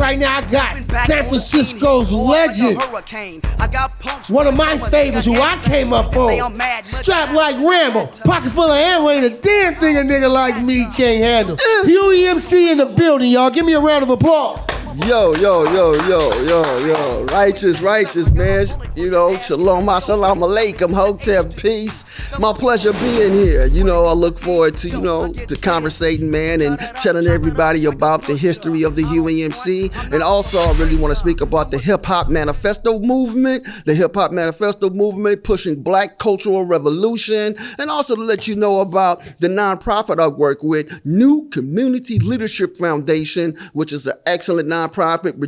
right now, I got San Francisco's legend. One of my favorites who I came up on. Strapped like Rambo, pocket full of ammo, ain't a damn thing a nigga like me can't handle. Hughie MC in the building, y'all. Give me a round of applause. Yo. Righteous, man. You know, shalom, assalamu alaikum, hotel, peace. My pleasure being here. You know, I look forward to, to conversating, man, and telling everybody about the history of the Hughie MC. And also, I really want to speak about the hip-hop manifesto movement. The hip-hop manifesto movement pushing black cultural revolution. And also to let you know about the nonprofit I work with, New Community Leadership Foundation, which is an excellent nonprofit. We're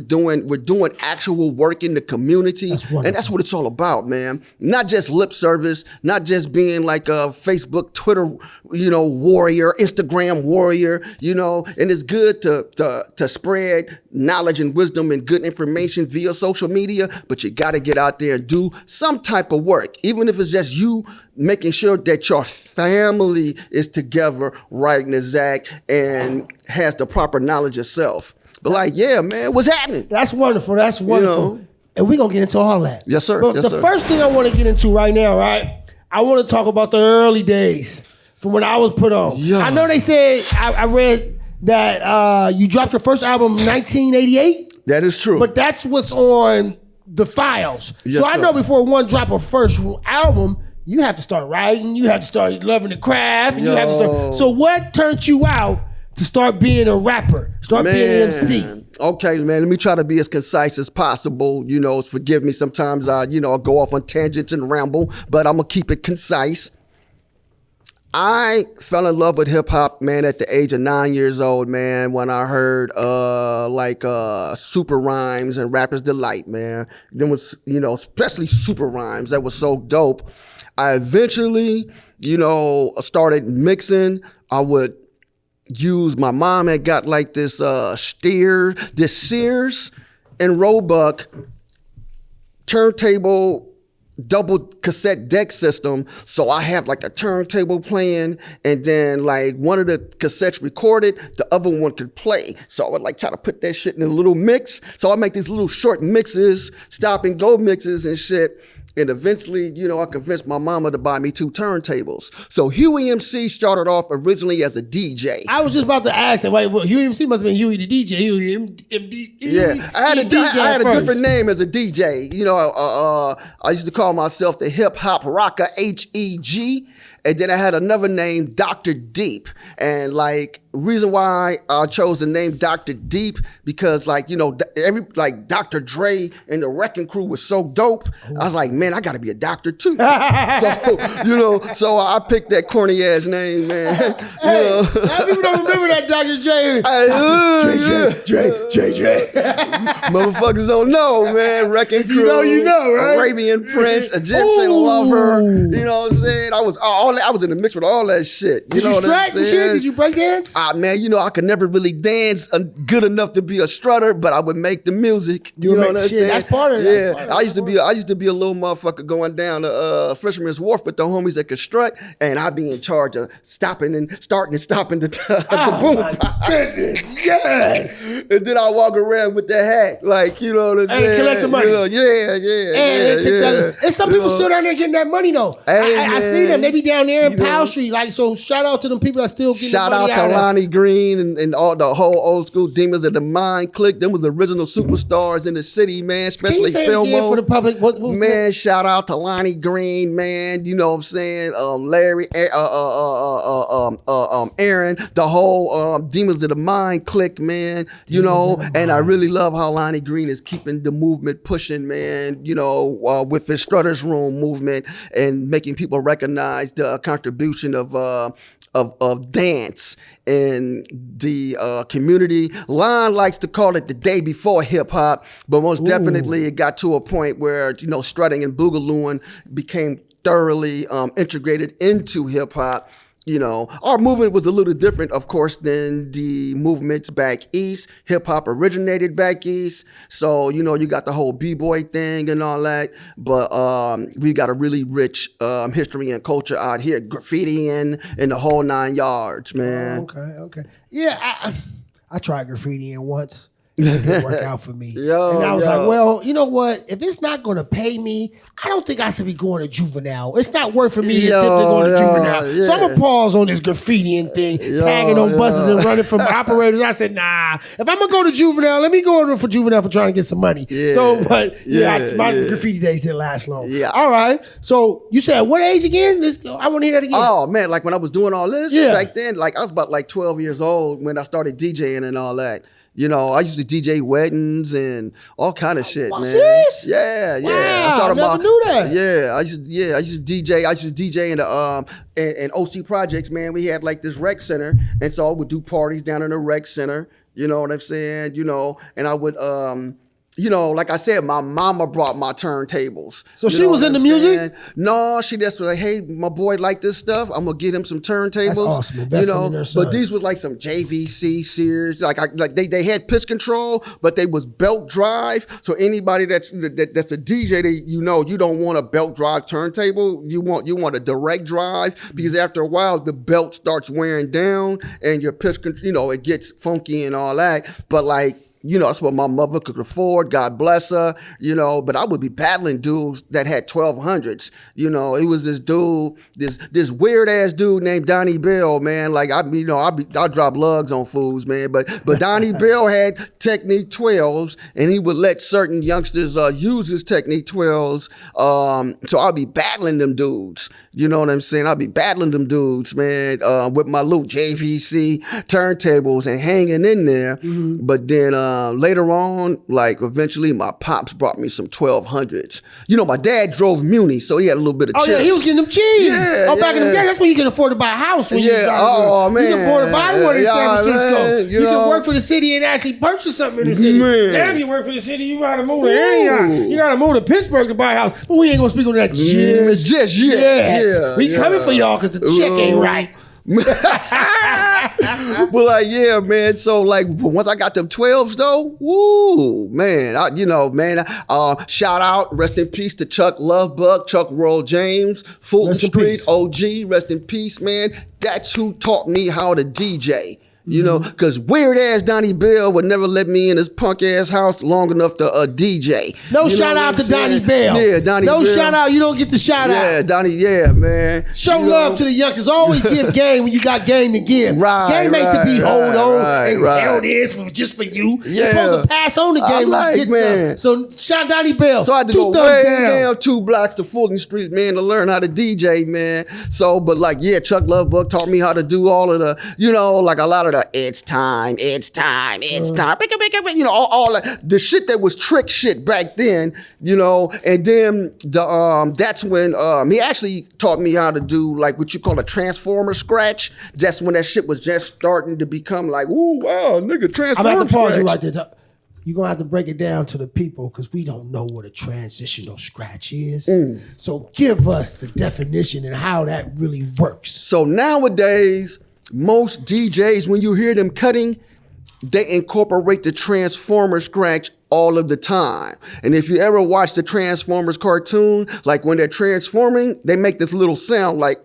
doing actual work in the community, and that's what it's all about, man. Not just lip service, not just being like a Facebook, Twitter, warrior, Instagram warrior, And it's good to spread knowledge and wisdom and good information via social media, but you got to get out there and do some type of work, even if it's just you making sure that your family is together, right and exact, and has the proper knowledge itself. But yeah, man, what's happening? That's wonderful. And we're going to get into all that. Yes, sir. But the first thing I want to get into right now, right? I want to talk about the early days from when I was put on. Yeah. I know they said, I read that you dropped your first album in 1988. That is true. But that's what's on the files. Yes, so I know before one drop a first album, you have to start writing, you have to start loving the craft, and you have to start. So what turned you out to start being a rapper, being an MC? Okay, man, let me try to be as concise as possible. Forgive me, sometimes I go off on tangents and ramble, but I'm going to keep it concise. I fell in love with hip hop, man, at the age of 9 years old, man, when I heard Super Rhymes and Rapper's Delight, man. Then was, especially Super Rhymes, that was so dope. I eventually, started mixing. I would use, my mom had got like this Sears and Roebuck turntable double cassette deck system. So I have like a turntable playing, and then like one of the cassettes recorded, the other one could play. So I would like try to put that shit in a little mix. So I make these little short mixes, stop and go mixes and shit. And eventually, I convinced my mama to buy me 2 turntables. So Hughie MC started off originally as a DJ. I was just about to ask that. Wait, Hughie MC must have been Hughie the DJ. Hughie MD. Yeah, I had a different name as a DJ. I used to call myself the hip hop rocker, HEG. And then I had another name, Dr. Deep. And reason why I chose the name Dr. Deep, because Dr. Dre and the Wrecking Crew was so dope. I was like, man, I gotta be a doctor too. So I picked that corny ass name, man. Hey, people don't remember that Dr. J. J. Motherfuckers don't know, man. Wrecking Crew, you know, right? Arabian Prince, Egyptian Lover. You know what I'm saying? I was in the mix with all that shit. Did you strike the shit? Did you break dance? Man, I could never really dance good enough to be a strutter, but I would make the music. You know what I'm saying? That's part of it. Yeah, I used to be a little motherfucker going down to Fisherman's Wharf with the homies that could strut, and I'd be in charge of starting and stopping the boom. My goodness, yes. And then I walk around with the hat, you know what I'm saying? And collect the money. And some people still down there getting that money though. I see them. They be down there in Powell Street. So shout out to them people that still getting shout money out to Lonnie Green and all the whole old school Demons of the Mind clique. Them was the original superstars in the city, man. Especially Filmo. For the public? What man, shout out to Lonnie Green, man. You know what I'm saying? Larry, Aaron, the whole Demons of the Mind clique, man. And I really love how Lonnie Green is keeping the movement pushing, man. With his Strutters Room movement and making people recognize the contribution of dance in the community. Lon likes to call it the day before hip hop, but most definitely it got to a point where strutting and boogalooing became thoroughly integrated into hip hop. Our movement was a little different, of course, than the movements back east. Hip hop originated back east. So, you got the whole B-boy thing and all that. But we got a really rich history and culture out here. Graffitiing and the whole 9 yards, man. Okay. Yeah, I tried graffitiing once. It didn't work out for me. And I was like, well, you know what? If it's not going to pay me, I don't think I should be going to juvenile. It's not worth for me to attempt to go to juvenile. Yeah. So I'm going to pause on this graffitiing thing, tagging on buses and running from operators. I said, nah, if I'm going to go to juvenile, let me go for juvenile for trying to get some money. Yeah. So, but my graffiti days didn't last long. Yeah. All right. So you said, what age again? I want to hear that again. Oh, man, like when I was doing all this back then, like I was about like 12 years old when I started DJing and all that. You know, I used to DJ weddings and all kind of shit, man. Serious? Yeah. Wow, I started never knew that. Yeah, I used to DJ. I used to DJ in the in OC projects, man. We had like this rec center, and so I would do parties down in the rec center. You know what I'm saying? You know, and I would you know, like I said, my mama brought my turntables. So she was into music? No, she just was like, hey, my boy like this stuff. I'm gonna get him some turntables. That's awesome. Investing in their son. But these was like some JVC Sears. Like they had pitch control, but they was belt drive. So anybody that's a DJ, you don't want a belt drive turntable. You want a direct drive because after a while the belt starts wearing down and your pitch control, it gets funky and all that. But like, that's what my mother could afford, God bless her, but I would be battling dudes that had 1200s. It was this dude, this weird ass dude named Donnie Bell, man. Like, I'll drop lugs on fools, man. But Donnie Bell had Technique 12s and he would let certain youngsters use his Technique 12s. So I'll be battling them dudes. You know what I'm saying? I'll be battling them dudes, man, with my little JVC turntables and hanging in there. Mm-hmm. But then, later on, like eventually my pops brought me some 1200s. My dad drove Muni, so he had a little bit of chips. Oh yeah, he was getting them cheap. Yeah, back in the day, that's when you can afford to buy a house. When man. You can afford to buy one in San Francisco. You can work for the city and actually purchase something in the city. Man. Now if you work for the city, you gotta move to Antioch. You gotta move to Pittsburgh to buy a house. But we ain't gonna speak on that just yet. We coming for y'all because the check ain't right. But like, yeah, man. So like, once I got them 12s though, woo, man. Shout out, rest in peace to Chuck Lovebug, Chuck Roll James, Fulton Street OG, rest in peace, man. That's who taught me how to DJ. Because weird ass Donnie Bell would never let me in his punk ass house long enough to DJ. No shout out to Donnie Bell. Yeah, Donnie Bell. No shout out. You don't get the shout out. Yeah, Donnie. Yeah, man. Show love to the youngsters. Always give game when you got game to give. Right. Game ain't to be hold on. Hell, it is just for you. Yeah. You're supposed to pass on the game when you get some. So shout Donnie Bell. So I had to go way down 2 blocks to Fulton Street, man, to learn how to DJ, man. So, but like, yeah, Chuck Lovebug taught me how to do all of the, like a lot of the it's time, all the shit that was trick shit back then, and then that's when he actually taught me how to do like what you call a transformer scratch. That's when that shit was just starting to become like, ooh, wow, nigga, transformer. I'm going to pause you right there. You're going to have to break it down to the people because we don't know what a transitional scratch is. So give us the definition and how that really works. So nowadays, most DJs, when you hear them cutting, they incorporate the Transformer scratch all of the time. And if you ever watch the Transformers cartoon, like when they're transforming, they make this little sound like...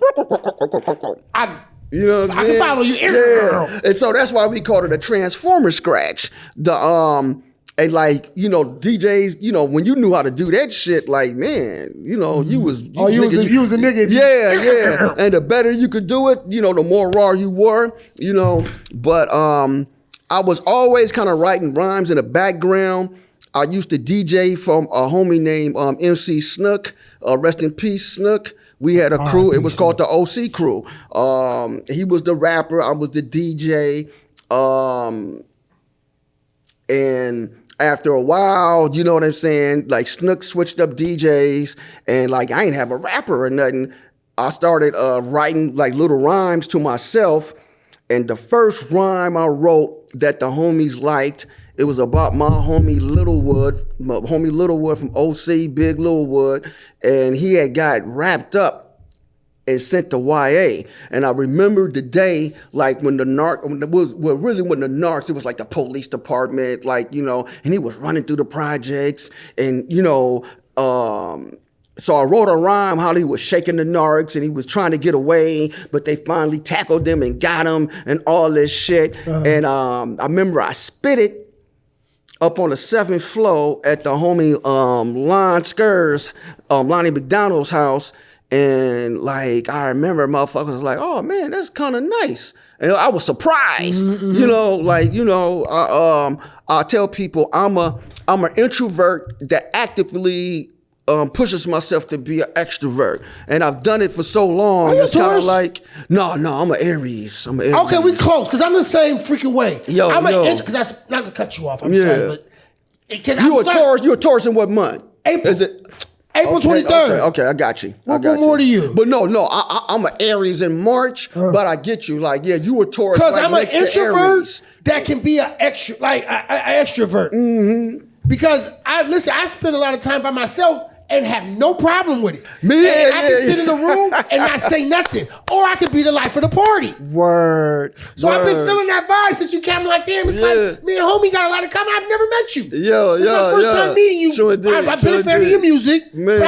I can follow you. Yeah. And so that's why we call it a Transformer scratch. And like, DJs, when you knew how to do that shit, like, man, you was a nigga. Yeah. And the better you could do it, the more raw you were, But I was always kind of writing rhymes in the background. I used to DJ from a homie named MC Snook, rest in peace, Snook. We had a crew. It was called the OC crew. He was the rapper. I was the DJ. And after a while, you know what I'm saying? Like Snook switched up DJs and like I ain't have a rapper or nothing. I started writing like little rhymes to myself. And the first rhyme I wrote that the homies liked, it was about my homie Littlewood from OC, Big Littlewood. And he had got wrapped up and sent to YA. And I remember the day, like when the narcs, it was like the police department, like, and he was running through the projects and, so I wrote a rhyme how he was shaking the narcs and he was trying to get away, but they finally tackled him and got him and all this shit. And I remember I spit it up on the 7th floor at the homie Lonnie McDonald's house. And like, I remember motherfuckers was like, oh man, that's kind of nice. And I was surprised, you know, like, you know, I tell people I'm an introvert that actively pushes myself to be an extrovert. And I've done it for so long. It's kind of like, no, I'm an Aries. Okay, we close, because I'm the same freaking way. Because that's not to cut you off, I'm sorry, but you're a Taurus in what month? April. Is it April 23rd. Okay, I got you. What more to you? But no, I'm an Aries in March, but I get you. Like, yeah, you a Taurus. Because I'm an introvert that can be an extrovert. Because I spend a lot of time by myself and have no problem with it. I can sit in the room and not say nothing. Or I could be the life of the party. So I've been feeling that vibe since you came. Like, damn, it's like, me and homie got a lot of common. I've never met you. It's my first time meeting you. Sure I've been a fan of your music. But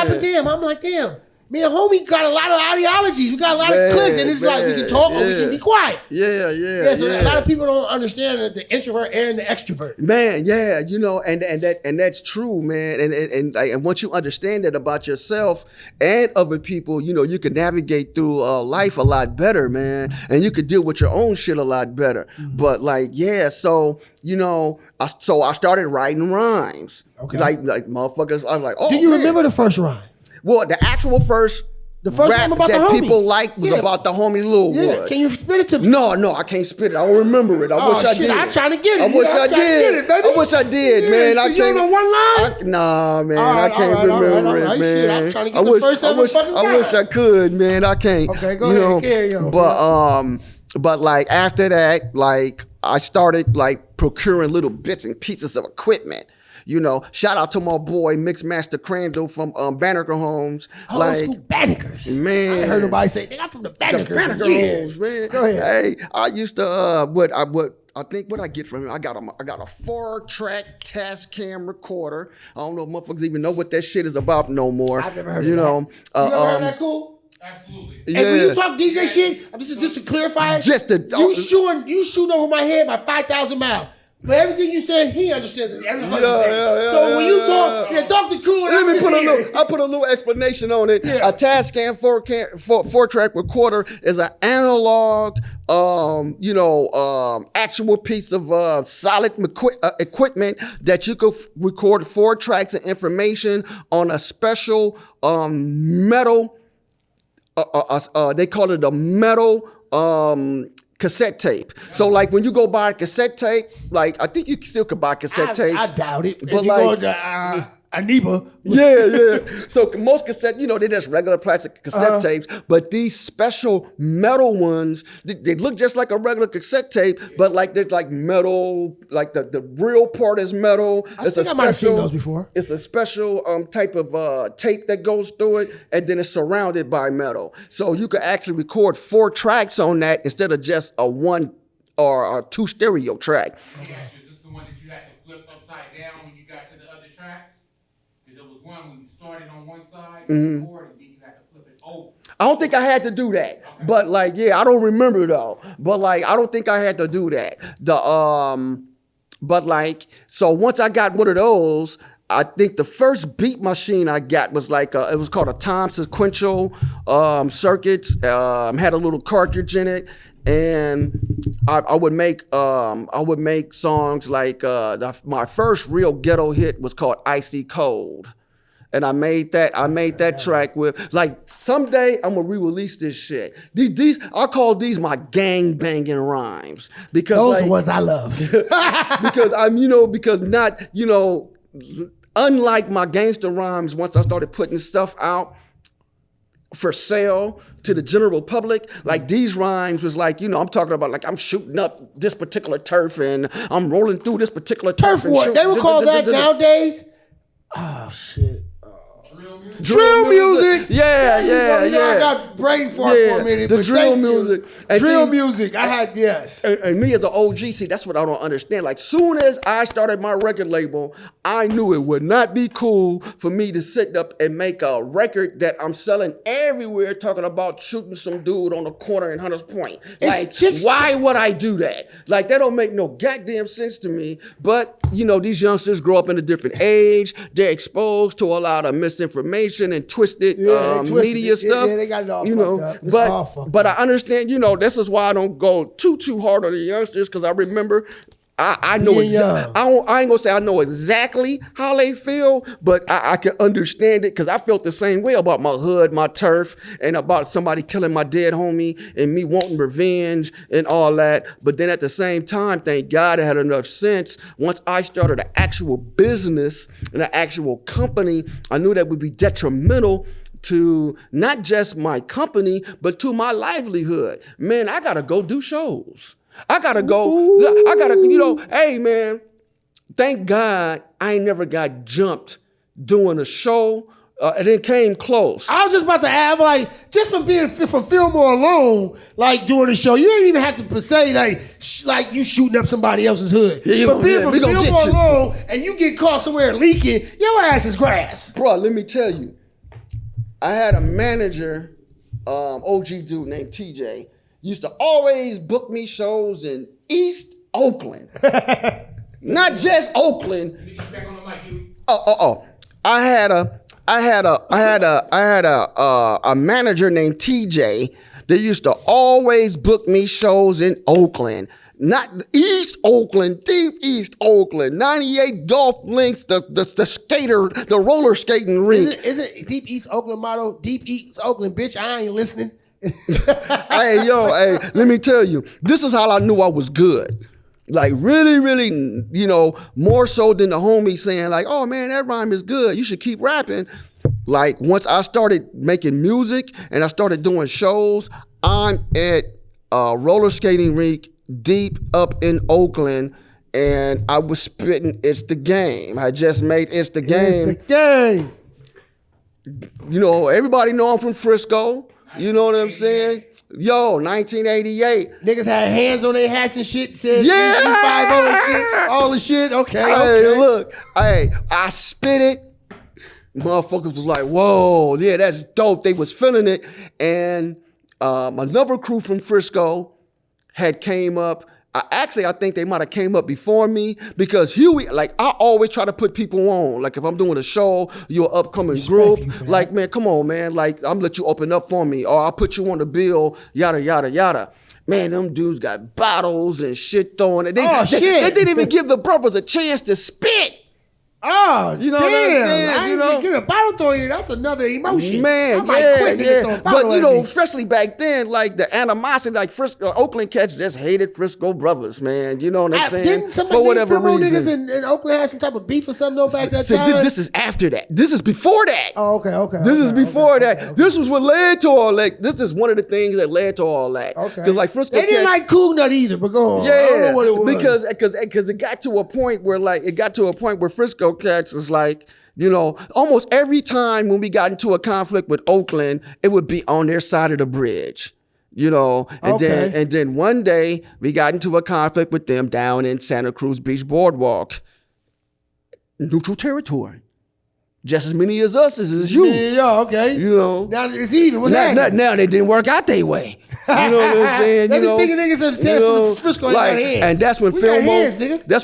I'm like, damn. Me and homie got a lot of ideologies. We got a lot of clicks, and it's like we can talk or we can be quiet. So a lot of people don't understand the introvert and the extrovert. Man, you know, and that's true, man. And once you understand that about yourself and other people, you know, you can navigate through life a lot better, man. And you could deal with your own shit a lot better. But like, so you know, I started writing rhymes. Okay. Like motherfuckers. I was like, oh. Do you remember the first rhyme? Well, the actual first rap about that people liked was about the homie Lil Wood. Can you spit it to me? No, I can't spit it. I don't remember it. I wish I did. I'm trying to get it. I wish I did. I wish I did, man. So you don't know one line? Nah, man. I can't remember it, man. I'm trying to get the first ever fucking rhyme. I wish I could, man. I can't. Okay, go ahead. Carry on. But like after that, like I started like procuring little bits and pieces of equipment. You know, shout out to my boy Mixmaster Crandall from Banneker Homes. Old school Bannekers. Man, I heard nobody say, I'm from the Bannekers. The Banneker Homes, man. Go ahead. Hey, I used to I think what I get from him, I got a 4-track Tascam recorder. I don't know if motherfuckers even know what that shit is about no more. I've never heard of that. You never heard of that, cool? Absolutely. Yeah. And when you talk DJ shit, just to clarify, you shooting over my head by 5,000 miles. But everything you said, he understands it. So when you talk to Cool. Let me put a little explanation on it. Yeah. A Tascam 4-track recorder is an analog, actual piece of solid equipment that you could record 4 tracks of information on a special metal. They call it a metal. Cassette tape. So like when you go buy a cassette tape, like I think you still could buy cassette tapes. I doubt it. But if you like go to Aniba. So most cassette, they're just regular plastic cassette tapes, but these special metal ones, they look just like a regular cassette tape, but like they're like metal, like the real part is metal. I might have seen those before. It's a special type of tape that goes through it, and then it's surrounded by metal. So you could actually record 4 tracks on that instead of just a 1 or a 2 stereo track. Is this the one that you had to flip upside down when you got to the other tracks? Because there was one when you started on one side, and then you had to flip it over. I don't think I had to do that, but like, I don't remember though. But like, I don't think I had to do that. But like, so once I got one of those, I think the first beat machine I got was like it was called a time sequential circuits. Had a little cartridge in it, and I would make songs like my first real ghetto hit was called Icy Cold. And I made that track with, like, someday I'm gonna re-release this shit. These I call these my gang banging rhymes, because those like, are the ones I love. because unlike my gangster rhymes, once I started putting stuff out for sale to the general public, like these rhymes was like, I'm talking about like I'm shooting up this particular turf and I'm rolling through this particular turf. Turf what? They would call that nowadays. Oh shit. Drill music. Yeah. I got brain fart for a minute. The but drill music. And drill music. I had And me as an OG, see, that's what I don't understand. Like, soon as I started my record label, I knew it would not be cool for me to sit up and make a record that I'm selling everywhere, talking about shooting some dude on the corner in Hunters Point. Like, why would I do that? Like, that don't make no goddamn sense to me. But, these youngsters grow up in a different age. They're exposed to a lot of misinformation and twisted media stuff. Yeah, they got it all fucked up. But I understand, this is why I don't go too hard on the youngsters, because I remember I know I ain't gonna say I know exactly how they feel, but I can understand it, because I felt the same way about my hood, my turf, and about somebody killing my dead homie and me wanting revenge and all that. But then at the same time, thank God I had enough sense. Once I started an actual business and an actual company, I knew that would be detrimental to not just my company, but to my livelihood. Man, I gotta go do shows. I gotta go, hey man, thank God I ain't never got jumped doing a show. And it came close. I was just about to add, like, just from being from Fillmore alone, like doing a show, you ain't even have to say like you shooting up somebody else's hood. But being from Fillmore alone and you get caught somewhere leaking, your ass is grass. Bro, let me tell you, I had a manager, OG dude named TJ, used to always book me shows in East Oakland. Not just Oakland. Let me get you back on the mic, you. I had a manager named TJ that used to always book me shows in Oakland. Not East Oakland, deep East Oakland, 98 golf links, the roller skating rink. Is it deep East Oakland motto? Deep East Oakland, bitch, I ain't listening. Hey, let me tell you, this is how I knew I was good. Like, really, really, more so than the homie saying, like, oh man, that rhyme is good, you should keep rapping. Like, once I started making music and I started doing shows, I'm at a roller skating rink deep up in Oakland, and I was spitting It's the Game. I just made It's the Game. It's the Game. Everybody know I'm from Frisco. You know what I'm saying? Yo, 1988. Niggas had hands on their hats and shit, said 5 and shit, all the shit. Okay. Look, I spit it. Motherfuckers was like, whoa, yeah, that's dope. They was feeling it. And another crew from Frisco had came up. I think they might have came up before me, because Hughie, like, I always try to put people on. Like, if I'm doing a show, you're an upcoming group. Like, man, come on, man. Like, I'm let you open up for me, or I'll put you on the bill, yada, yada, yada. Man, them dudes got bottles and shit throwing it. They didn't even give the brothers a chance to spit. Oh, you know what I'm saying? I didn't get a bottle thrown in. That's another emotion. Man, But especially back then, like the animosity, like Frisco, Oakland cats just hated Frisco brothers, man. You know what I'm saying? Didn't somebody, for whatever reason, niggas in Oakland had some type of beef or something though back that time? This is after that. This is before that. Oh, okay. This is before that. This was what led to all that. This is one of the things that led to all that. Okay. Because like Frisco, they didn't like Cool Nut either. But go on. Yeah, I don't know what it was. Because it got to a point where Frisco cats was like, almost every time when we got into a conflict with Oakland, it would be on their side of the bridge, and then one day we got into a conflict with them down in Santa Cruz Beach Boardwalk. Neutral territory. Just as many as us as you. Yeah, okay. Now it's even. What's that? Now they didn't work out their way. You know what I'm saying? They be thinking niggas understand from Frisco ain't got hands. And that's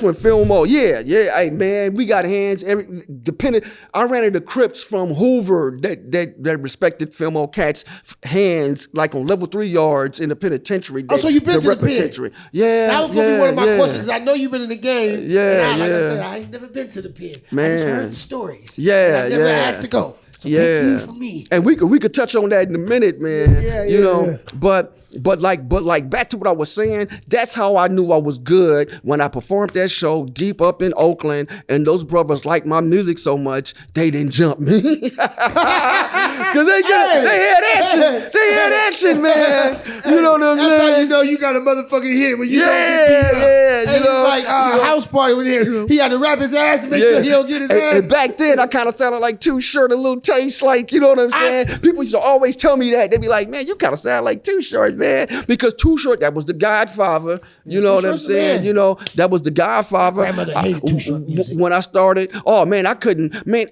when Fillmore. Yeah. Hey man, we got hands. I ran into Crips from Hoover that respected Fillmore cats' hands, like on level 3 yards in the penitentiary. So you've been to the pen? Yeah. That was gonna be one of my questions. I know you've been in the game. Yeah. Like I said, I ain't never been to the pen. Man. I just heard stories. Yeah. I never asked to go. So thank you for me. And we could touch on that in a minute, man. Yeah. But But back to what I was saying, that's how I knew I was good when I performed that show deep up in Oakland, and those brothers liked my music so much they didn't jump me. Cause they had action. They had action, man. You know what I'm saying? That's how you know you got a motherfucking hit when you don't get beat up. Yeah, you know, like house party when he had to wrap his ass and make sure he don't get his ass. And back then I kind of sounded like Too Short, a little taste, like, you know what I'm saying? People used to always tell me that. They'd be like, man, you kind of sound like Too Short, man. Because Too Short, that was the Godfather. You know what I'm saying? Man. You know, that was the Godfather. My grandmother hated Too Short music. When I started, oh man, I couldn't, man,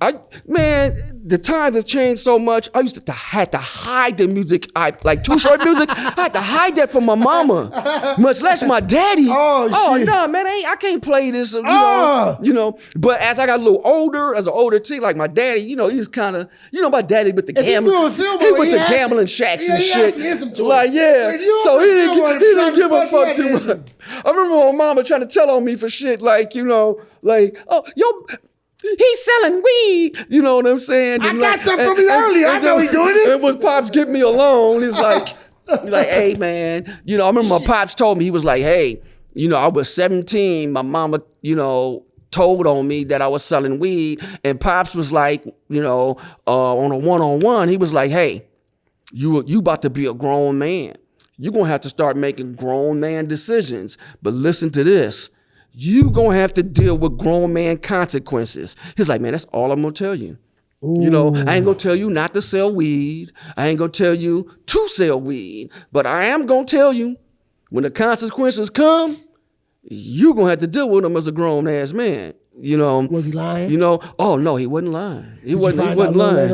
the times have changed so much. I used to had to hide the music. Like Too Short music. I had to hide that from my mama, much less my daddy. Oh shit. No, man, I can't play this. You know. But as I got a little older, as an older teen, like my daddy, you know, he's kind of, you know, my daddy with the gambling. He with the gambling shacks and shit. Like so he didn't give a fuck too much. I remember my mama trying to tell on me for shit, like, you know, like, oh, yo. He's selling weed, you know what I'm saying? I got something from him earlier. I know he's doing it. It was Pops get me alone. He's like, hey man, you know, I remember my Pops told me, he was like, hey, you know, I was 17. My mama, you know, told on me that I was selling weed, and Pops was like, you know, on a one-on-one, he was like, hey, you about to be a grown man. You're gonna have to start making grown man decisions. But listen to this. You gonna have to deal with grown man consequences. He's like, man, that's all I'm gonna tell you. Ooh. You know, I ain't gonna tell you not to sell weed. I ain't gonna tell you to sell weed. But I am gonna tell you, when the consequences come, you gonna have to deal with them as a grown ass man. You know, was he lying? You know, oh no, he wasn't lying. He wasn't lying.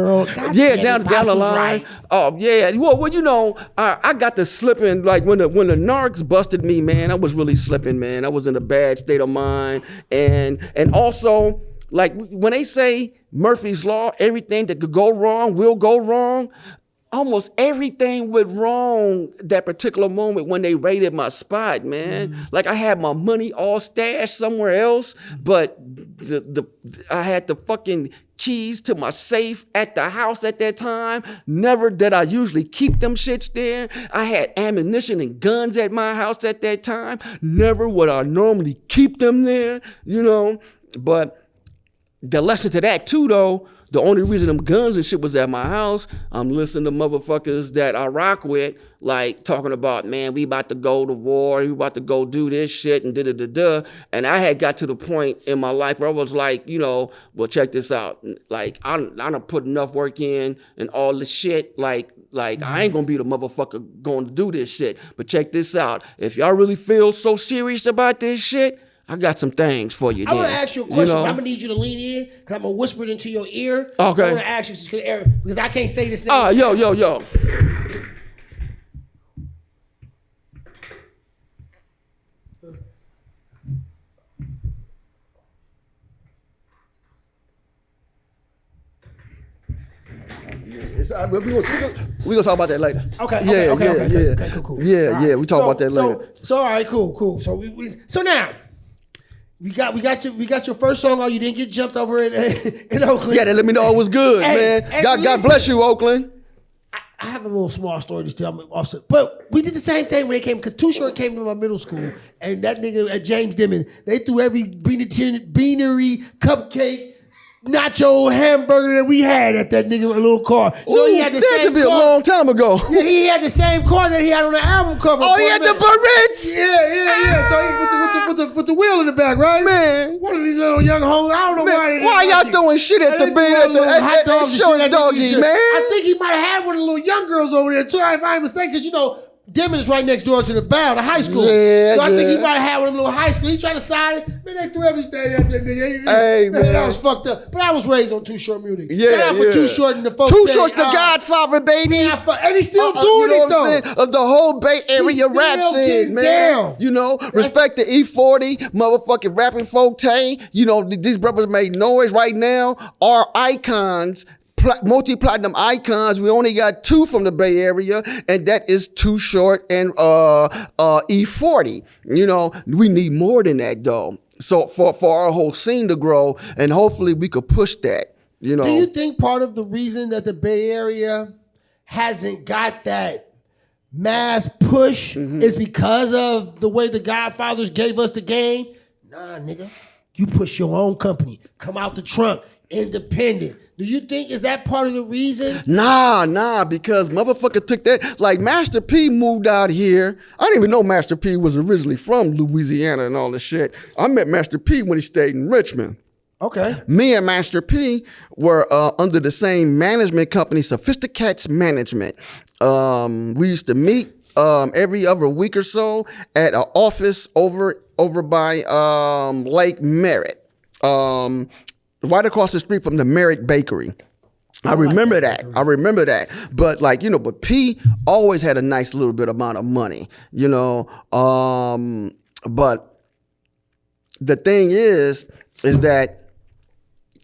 Yeah, down the line. Right. Oh yeah. Well, you know, I got to slipping, like when the narcs busted me, man. I was really slipping, man. I was in a bad state of mind, and also, like when they say Murphy's Law, everything that could go wrong will go wrong. Almost everything went wrong that particular moment when they raided my spot, man. Like I had my money all stashed somewhere else, but I had the fucking keys to my safe at the house at that time. Never did I usually keep them shits there. I had ammunition and guns at my house at that time. Never would I normally keep them there, you know. But the lesson to that too, though, the only reason them guns and shit was at my house, I'm listening to motherfuckers that I rock with, like talking about, man, we about to go to war, we about to go do this shit and da-da-da-da. And I had got to the point in my life where I was like, you know, well, check this out. Like, I done put enough work in and all this shit, like I ain't gonna be the motherfucker going to do this shit. But check this out. If y'all really feel so serious about this shit, I got some things for you. I want to ask you a question. You know? I'm gonna need you to lean in because I'm gonna whisper it into your ear. Okay. I want to ask you because I can't say this name. Yo. We gonna talk about that later. Okay, cool. Yeah, we talk about that later. So all right, cool. So now. We got your first song on. You didn't get jumped over in Oakland. Yeah, they let me know it was good, man. God bless you, Oakland. I have a little small story to tell. Also, but we did the same thing when they came because Too Short came to my middle school, and that nigga at James Dimon, they threw every beanery, cupcake, nacho hamburger that we had at that nigga a little car. You know, he had the that same could be car. A long time ago. Yeah, he had the same car that he had on the album cover. Oh, he had the Barrettes. Yeah. So he with the wheel in the back, right? Man, one of these little young hoes. I don't know why y'all throwing shit at the hot doggy, man. I think he might have had one of the little young girls over there too. If I'm mistaken, because you know. Dimon is right next door to the high school. Yeah, so I think he might have had one of them little high school. He tried to sign it. Man, they threw everything at that nigga. Hey, man. That was fucked up. But I was raised on Too Short music. Yeah, Shout out for Too Short and the folks. Too Short's the Godfather, baby. And he's still doing it, though. Of the whole Bay Area rap scene, man. Down. You know, respect to E40, motherfucking rapping Forte. You know, these brothers made noise right now. Are icons. Multi-platinum icons. We only got two from the Bay Area, and that is Too Short and E40. You know, we need more than that though. So for our whole scene to grow, and hopefully we could push that. You know. Do you think part of the reason that the Bay Area hasn't got that mass push is because of the way the Godfathers gave us the game. Nah, nigga. You push your own company. Come out the trunk. Independent. Do you think is that part of the reason? Nah, because motherfucker took that. Like Master P moved out here. I didn't even know Master P was originally from Louisiana and all this shit. I met Master P when he stayed in Richmond. Okay. Me and Master P were under the same management company, Sophisticats Management. We used to meet every other week or so at an office over by Lake Merritt. Right across the street from the Merritt Bakery. I remember that. But like, you know, but P always had a nice little bit amount of money, you know. But the thing is that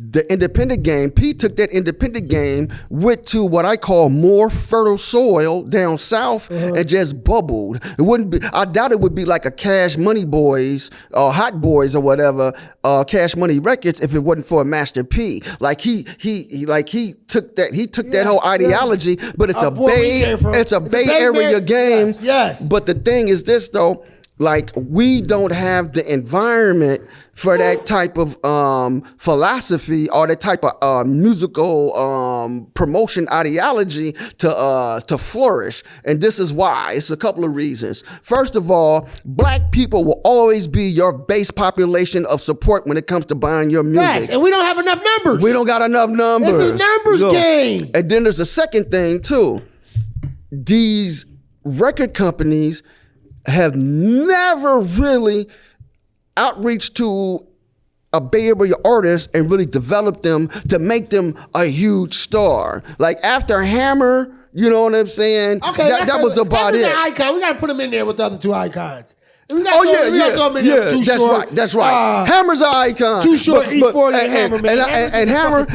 the independent game, P took that independent game, went to what I call more fertile soil down south and just bubbled. It wouldn't be, I doubt it would be like a Cash Money Boys or Hot Boys or whatever, Cash Money Records if it wasn't for a Master P. Like he took that whole ideology, but it's a Bay Area game. Yes. But the thing is this though, like we don't have the environment for that type of philosophy or that type of musical promotion ideology to flourish. And this is why. It's a couple of reasons. First of all, black people will always be your base population of support when it comes to buying your music. Facts. And we don't have enough numbers. We don't got enough numbers. It's a numbers game. And then there's a second thing too. These record companies have never really outreach to a Bay Area artist and really develop them to make them a huge star. Like after Hammer, you know what I'm saying? Okay, that was about it. An icon. We got to put him in there with the other two icons. That's right. Hammer's an icon. Too Short, E40, and Hammer, man. And Hammer,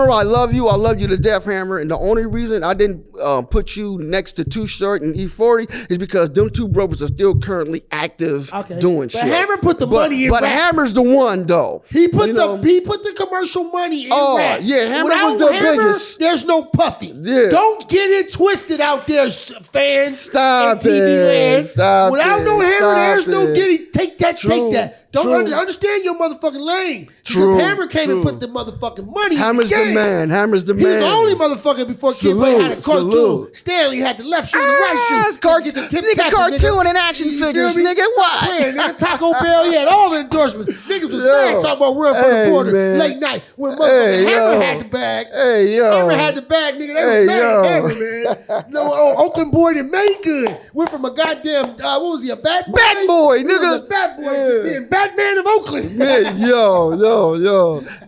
I love you to death, Hammer. And the only reason I didn't put you next to Too Short and E40 is because them two brothers are still currently active doing shit. But Hammer put the money in. But rap. Hammer's the one though. He put the commercial money in rap. Yeah, Hammer Without was the Hammer, biggest. There's no Puffy. Yeah. Don't get it twisted out there, fans. Stop in TV land. Stop Without no Hammer, there's no Diddy. Take that. Don't understand your motherfucking lane. Because Hammer came and put the motherfucking money Hammer's in the game. Hammer's the man. He was the only motherfucker before Kid Play had a cartoon. Stanley had the left shoe and the right shoe. Nigga, cartoon and action figures, nigga. What? Nigga, Taco Bell, he had all the endorsements. Niggas was mad talking about Run for the Border late night when motherfucking Hammer had the bag. Hammer had the bag, nigga. They was mad at Hammer, man. No, Oakland boy that made good. Went from a goddamn, what was he, a bad boy? Bad boy, nigga. A bad boy to being Batman of Oakland. Man, yo.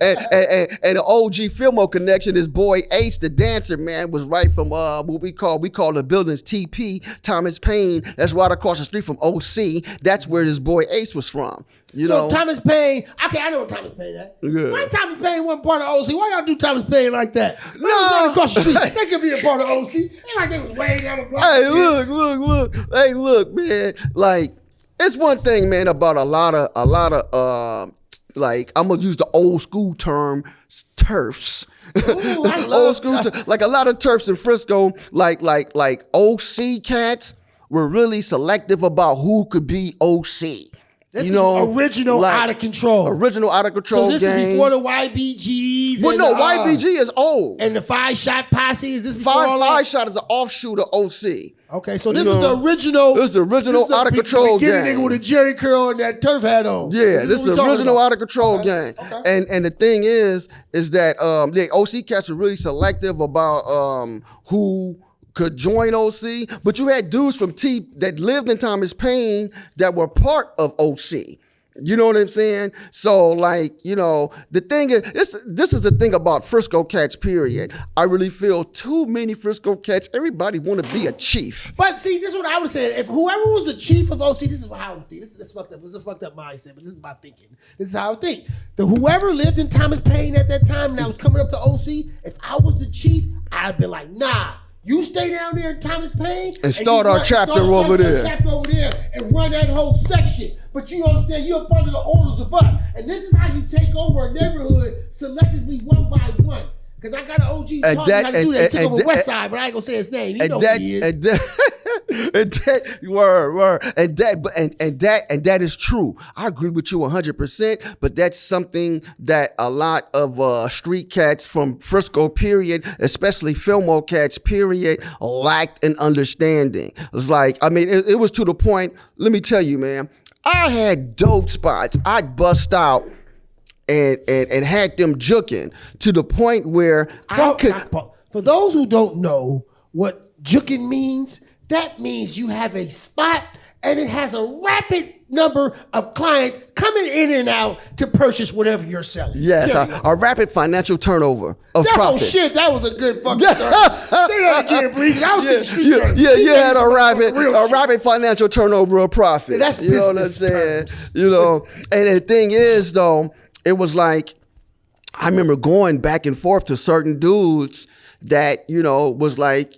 And the OG Filmo connection, his boy Ace, the dancer, man, was right from what we call the buildings TP, Thomas Paine. That's right across the street from OC. That's where this boy Ace was from. You know? Thomas Paine, okay, I know what Thomas Paine is. Yeah. Why Thomas Paine wasn't part of OC? Why y'all do Thomas Paine like that? No. Right across the street. They could be a part of OC. Ain't like they was way down the block. Hey, look. Hey, look, man. Like, it's one thing, man, about a lot of like, I'm gonna use the old school term, turfs. Ooh, I love old school, like a lot of turfs in Frisco, like OC cats were really selective about who could be OC. This is original out of control. Original out of control So this game. is before the YBGs. Well, no, YBG is old. And the Five Shot Posse, is this before all that? Five Shot is an offshoot of OC. Okay, so this is the original. This is the original out of control game. Nigga with a Jerry curl and that turf hat on. Yeah, this is the original out of control game. Okay. And the thing is that the OC cats are really selective about who could join OC, but you had dudes from T that lived in Thomas Paine that were part of OC. You know what I'm saying? So, like, you know, the thing is, this is the thing about Frisco cats, period. I really feel too many Frisco cats, everybody want to be a chief. But see, this is what I would say. If whoever was the chief of OC, this is how I would think. This is fucked up. This is a fucked up mindset, but this is my thinking. This is how I would think. Whoever lived in Thomas Paine at that time and that was coming up to OC, if I was the chief, I'd be like, nah. You stay down there in Thomas Paine and start our chapter over there. And run that whole section. But you understand, you're part of the orders of us. And this is how you take over a neighborhood selectively one by one. Because I got an OG taught me how to do that. He took over West Side, but I ain't going to say his name. You know who he is. And that is true. I agree with you 100%. But that's something that a lot of street cats from Frisco period, especially Fillmore cats period, lacked an understanding. It's like, I mean, it was to the point. Let me tell you, man. I had dope spots. I'd bust out and had them juking to the point where I could. For those who don't know what juking means, that means you have a spot and it has a rapid number of clients coming in and out to purchase whatever you're selling. Yes, a rapid financial turnover of profits. Oh shit, that was a good fucking term. Say that again, please. I was in the street term. You had a rapid financial turnover of profits. Yeah, that's you know what I'm saying? You know, and the thing is though, it was like, I remember going back and forth to certain dudes that, you know, was like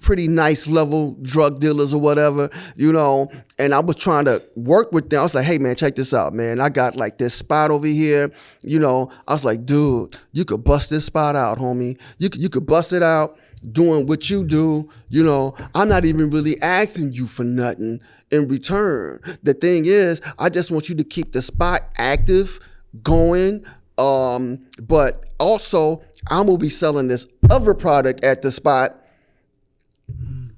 pretty nice level drug dealers or whatever, you know, and I was trying to work with them. I was like, hey man, check this out, man. I got like this spot over here, you know. I was like, dude, you could bust this spot out, homie. You could bust it out doing what you do, you know. I'm not even really asking you for nothing in return. The thing is, I just want you to keep the spot active, going, but also I'm gonna be selling this other product at the spot,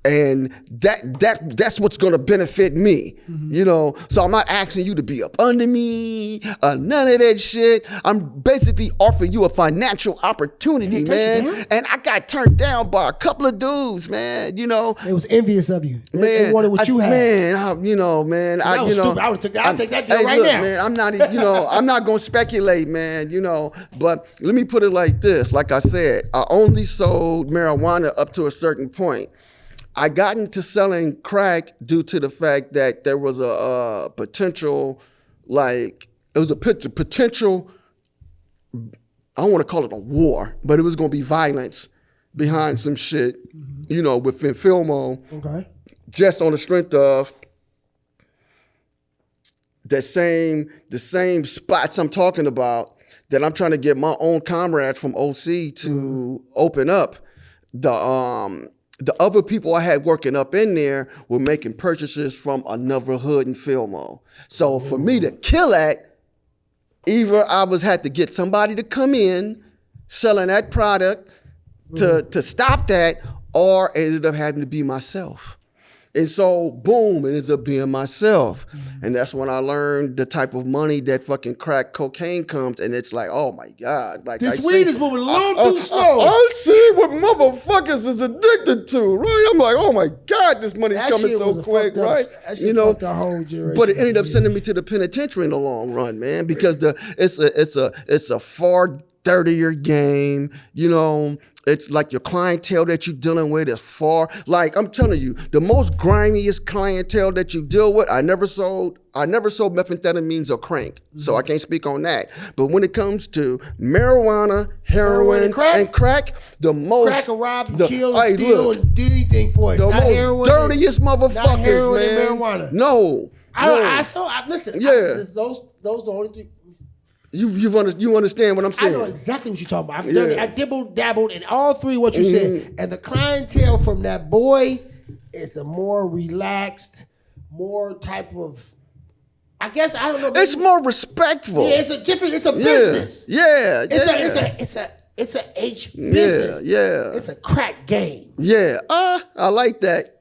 and that's what's gonna benefit me, you know. So I'm not asking you to be up under me, none of that shit. I'm basically offering you a financial opportunity, man. And I got turned down by a couple of dudes, man. You know, they was envious of you. Man, they wanted what you had. Man, I would take that deal right now. Man, I'm not, you know, I'm not gonna speculate, man. You know, but let me put it like this. Like I said, I only sold marijuana up to a certain point. I got into selling crack due to the fact that there was a potential, like, it was a potential, I don't want to call it a war, but it was going to be violence behind some shit, you know, within Fillmore. Okay. Just on the strength of the same spots I'm talking about that I'm trying to get my own comrades from OC to open up. The other people I had working up in there were making purchases from another hood in Fillmore. So for me to kill that, either I had to get somebody to come in selling that product to stop that, or it ended up having to be myself. And so, boom, it ends up being myself. And that's when I learned the type of money that fucking crack cocaine comes. And it's like, oh my God. Like, this weed is moving a little too slow. I see what motherfuckers is addicted to, right? I'm like, oh my God, this money's coming so quick, right? You know, the whole generation. But it ended up sending me to the penitentiary in the long run, man, because it's a far dirtier game, you know. It's like your clientele that you're dealing with is far. Like, I'm telling you, the most grimiest clientele that you deal with, I never sold methamphetamines or crank. So I can't speak on that. But when it comes to marijuana, heroin, and crack, the most... Crack will rob, kill, and steal, and do anything for it. The most dirtiest motherfuckers, not heroin man. And marijuana. No. Listen, yeah. Those the only three... You understand what I'm saying? I know exactly what you're talking about. I dabbled in all three what you said. And the clientele from that boy is a more relaxed, more type of, I guess, I don't know. It's more respectful. Yeah, it's a business. Yeah. It's a H business. Yeah. It's a crack game. Yeah. I like that.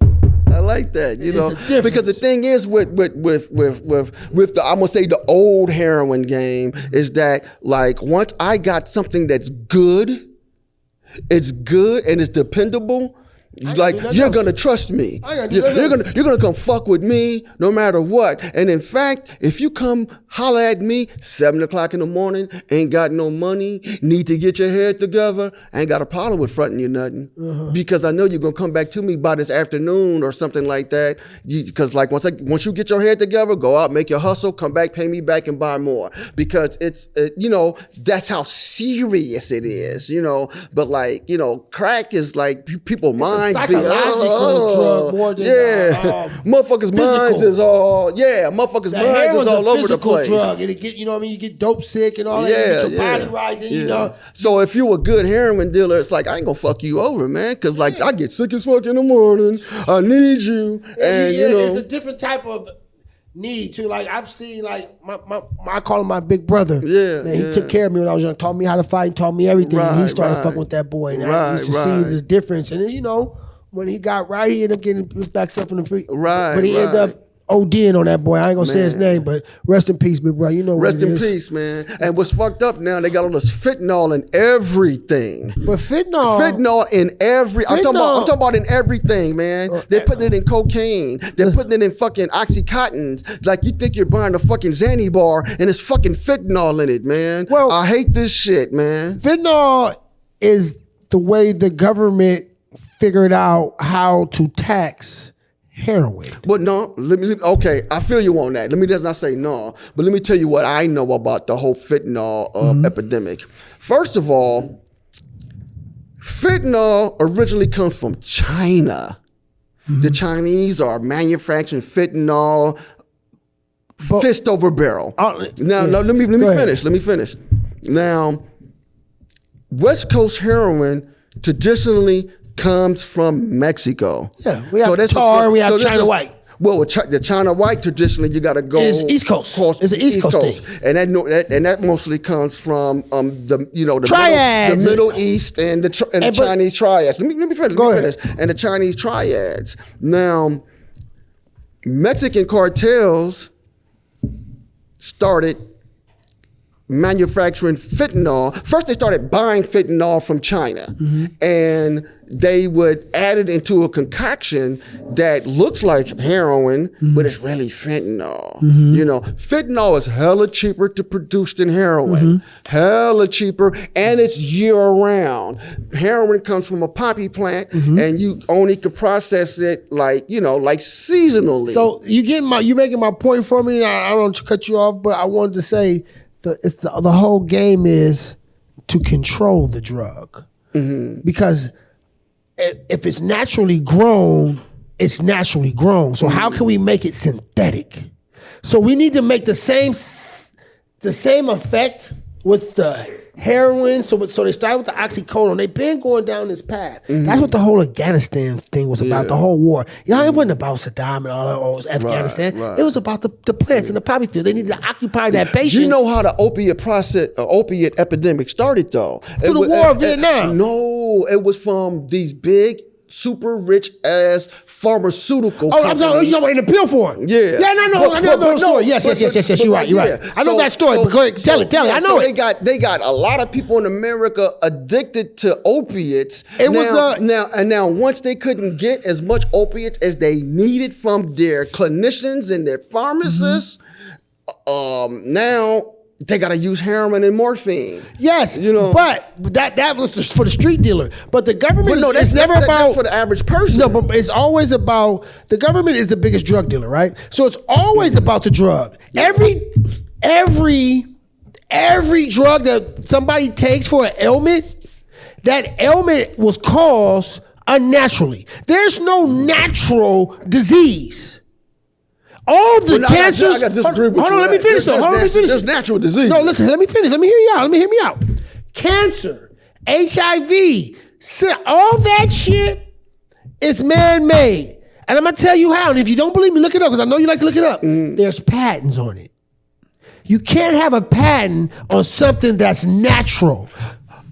I like that, you know, because the thing is with the, I'm gonna say the old heroin game is that, like, once I got something that's good, it's good and it's dependable. Like, you're gonna trust me. You're gonna come fuck with me no matter what. And in fact, if you come holler at me 7 o'clock in the morning, ain't got no money, need to get your head together, I ain't got a problem with fronting you nothing, because I know you're gonna come back to me by this afternoon or something like that. Because like once you get your head together, go out, make your hustle, come back, pay me back, and buy more. Because it's you know, that's how serious it is, you know. But like, you know, crack is like people mind. minds be drug more than motherfuckers' minds is all motherfuckers' minds is all over the place. Drug, and it get, you know what I mean, you get dope sick and all that. You get your body right, then you know. So if you a good heroin dealer, it's like I ain't gonna fuck you over, man, because like I get sick as fuck in the morning. I need you, and you know, it's a different type of need too. Like I've seen, like I call him my big brother. Man, he took care of me when I was young. Taught me how to fight. Taught me everything. And he started fucking with that boy, and I used to see the difference. And then, you know, when he got right, he ended up getting back up from the free. But he ended up ODing on that boy. I ain't gonna say his name, but rest in peace, big bro. You know what it is. Rest in peace, man. And what's fucked up now, they got all this fentanyl in everything. But fentanyl in every. I'm talking about in everything, man. They're putting it in cocaine. They're putting it in fucking Oxycontins. Like you think you're buying a fucking Xanny bar and it's fucking fentanyl in it, man. Well, I hate this shit, man. Fentanyl is the way the government figured out how to tax heroin. But no, okay, I feel you on that. Let me just not say no, but let me tell you what I know about the whole fentanyl epidemic. First of all, fentanyl originally comes from China. The Chinese are manufacturing fentanyl fist over barrel. Now, let me finish. Let me finish. Now, West Coast heroin traditionally comes from Mexico. Yeah, we have tar, we have China white. Well, with the China white, traditionally you got to go. It's East Coast. It's an East Coast thing, and that mostly comes from the triads, the Middle East and the Chinese triads. Let me finish. And the Chinese triads. Now, Mexican cartels started manufacturing fentanyl. First, they started buying fentanyl from China, and they would add it into a concoction that looks like heroin, but it's really fentanyl. You know, fentanyl is hella cheaper to produce than heroin. Hella cheaper, and it's year-round. Heroin comes from a poppy plant, and you only can process it like seasonally. So you making my point for me. I don't want to cut you off, but I wanted to say the whole game is to control the drug, because if it's naturally grown, it's naturally grown. So how can we make it synthetic? So we need to make the same effect with the heroin. So they started with the oxycodone. They've been going down this path. That's what the whole Afghanistan thing was about, the whole war. You know, it wasn't about Saddam and all that, Afghanistan. Right. It was about the plants in the poppy field. They needed to occupy that patient. Do you know how the opiate epidemic started, though? Through the war of Vietnam. No, it was from these big, super rich ass pharmaceutical companies. I'm talking in the pill form. Yeah. Yeah, I know the story. Yes, you're right. I know that story, but go ahead, tell it. I know it. They got a lot of people in America addicted to opiates. Now once they couldn't get as much opiates as they needed from their clinicians and their pharmacists, now they gotta use heroin and morphine. Yes, but that was for the street dealer. But the government is never about for the average person. No, but it's always about the government is the biggest drug dealer, right? So it's always about the drug. Every drug that somebody takes for an ailment, that ailment was caused unnaturally. There's no natural disease. All the cancers. I got to disagree with you. Hold on, let me finish. There's natural disease. No, listen, let me finish. Let me hear me out. Cancer, HIV, all that shit is man-made. And I'm going to tell you how. And if you don't believe me, look it up, because I know you like to look it up. There's patents on it. You can't have a patent on something that's natural.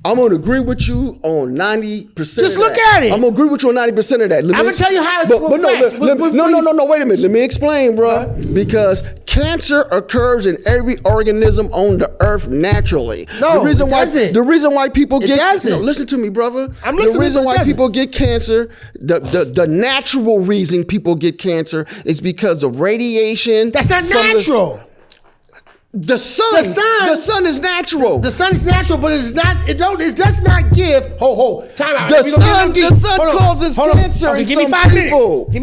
I'm going to agree with you on 90% Just look at it. I'm going to agree with you on 90% of that. I'm going to tell you how it's No, wait a minute. Let me explain, bro. Because cancer occurs in every organism on the earth naturally. No, the reason why people get... It doesn't. No, listen to me, brother. I'm listening. The reason why people get cancer, the natural reason people get cancer is because of radiation. That's not natural. The sun is natural. The sun is natural, but it's not. It does not give. Time out. The sun causes cancer. Okay, give me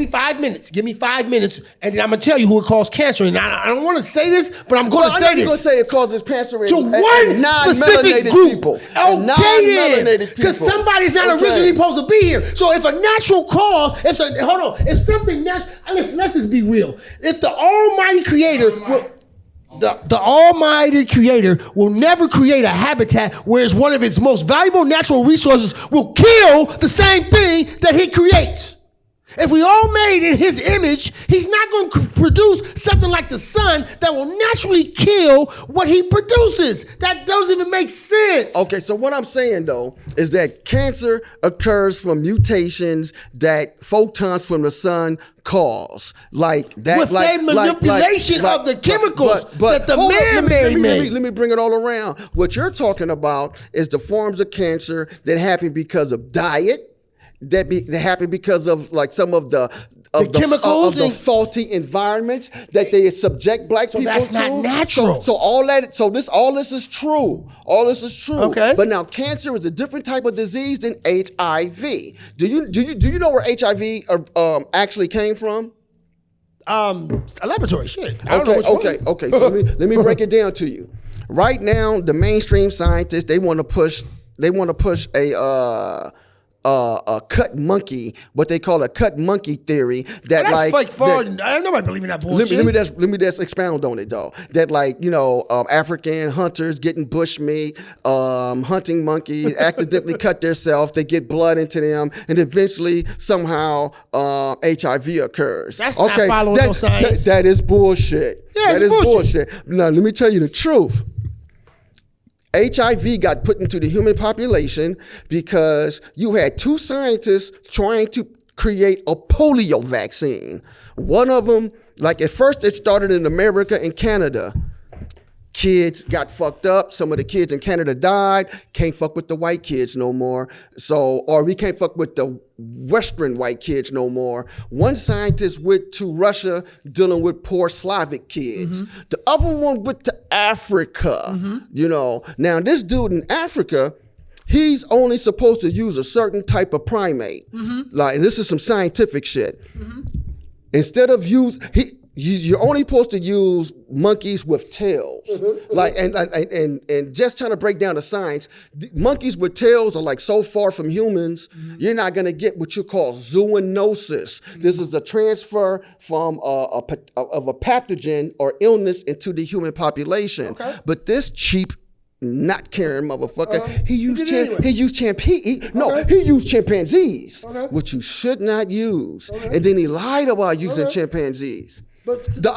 5 minutes. Give me 5 minutes, and then I'm gonna tell you who it causes cancer. And I don't want to say this, but I'm going to say this. I'm going to say it causes cancer to one specific group. People. Okay, then, because somebody's not originally supposed to be here. So if a natural cause, if something natural. Listen, let's just be real. If the Almighty Creator The Almighty Creator will never create a habitat where it's one of its most valuable natural resources will kill the same thing that he creates. If we all made in his image, he's not going to produce something like the sun that will naturally kill what he produces. That doesn't even make sense. Okay, so what I'm saying, though, is that cancer occurs from mutations that photons from the sun cause. Like that. With their manipulation of the chemicals that the man made. Let me bring it all around. What you're talking about is the forms of cancer that happen because of diet, that happen because of like some of the chemicals of the faulty environments that they subject black people to. So that's not natural. So all this is true. All this is true. Okay. But now cancer is a different type of disease than HIV. Do you know where HIV actually came from? A laboratory shit. I don't know which one. Okay. So let me break it down to you. Right now, the mainstream scientists they want to push a cut monkey, what they call a cut monkey theory. That's fake fraud. I don't know. I believe in that bullshit. Let me just expound on it though. That African hunters getting bushmeat, hunting monkeys, accidentally cut themselves. They get blood into them, and eventually somehow HIV occurs. That's not following no science. That is bullshit. Yeah, that is bullshit. Now let me tell you the truth. HIV got put into the human population because you had two scientists trying to create a polio vaccine. One of them, like at first it started in America and Canada. Kids got fucked up. Some of the kids in Canada died. Can't fuck with the white kids no more. Or we can't fuck with the Western white kids no more. One scientist went to Russia dealing with poor Slavic kids. Mm-hmm. The other one went to Africa. Mm-hmm. Now this dude in Africa, he's only supposed to use a certain type of primate. Mm-hmm. And this is some scientific shit. Mm-hmm. Instead of you're only supposed to use monkeys with tails. Mm-hmm. And just trying to break down the science, monkeys with tails are like so far from humans, you're not gonna get what you call zoonosis. Mm-hmm. This is a transfer from of a pathogen or illness into the human population. Okay. But this cheap, not caring motherfucker, he used chimpanzees, which you should not use. Okay. And then he lied about using chimpanzees. But the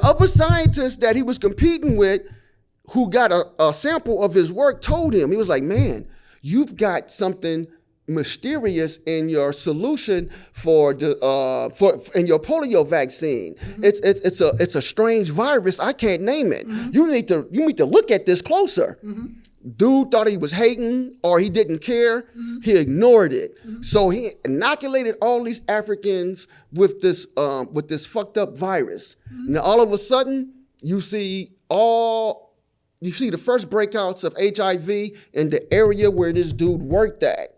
other scientist that he was competing with, who got a sample of his work, told him, he was like, man, you've got something mysterious in your solution in your polio vaccine. Mm-hmm. It's a strange virus. I can't name it. Mm-hmm. You need to look at this closer. Mm-hmm. Dude thought he was hating or he didn't care. Mm-hmm. He ignored it. Mm-hmm. So he inoculated all these Africans with this fucked up virus. Mm-hmm. Now all of a sudden you see the first breakouts of HIV in the area where this dude worked at.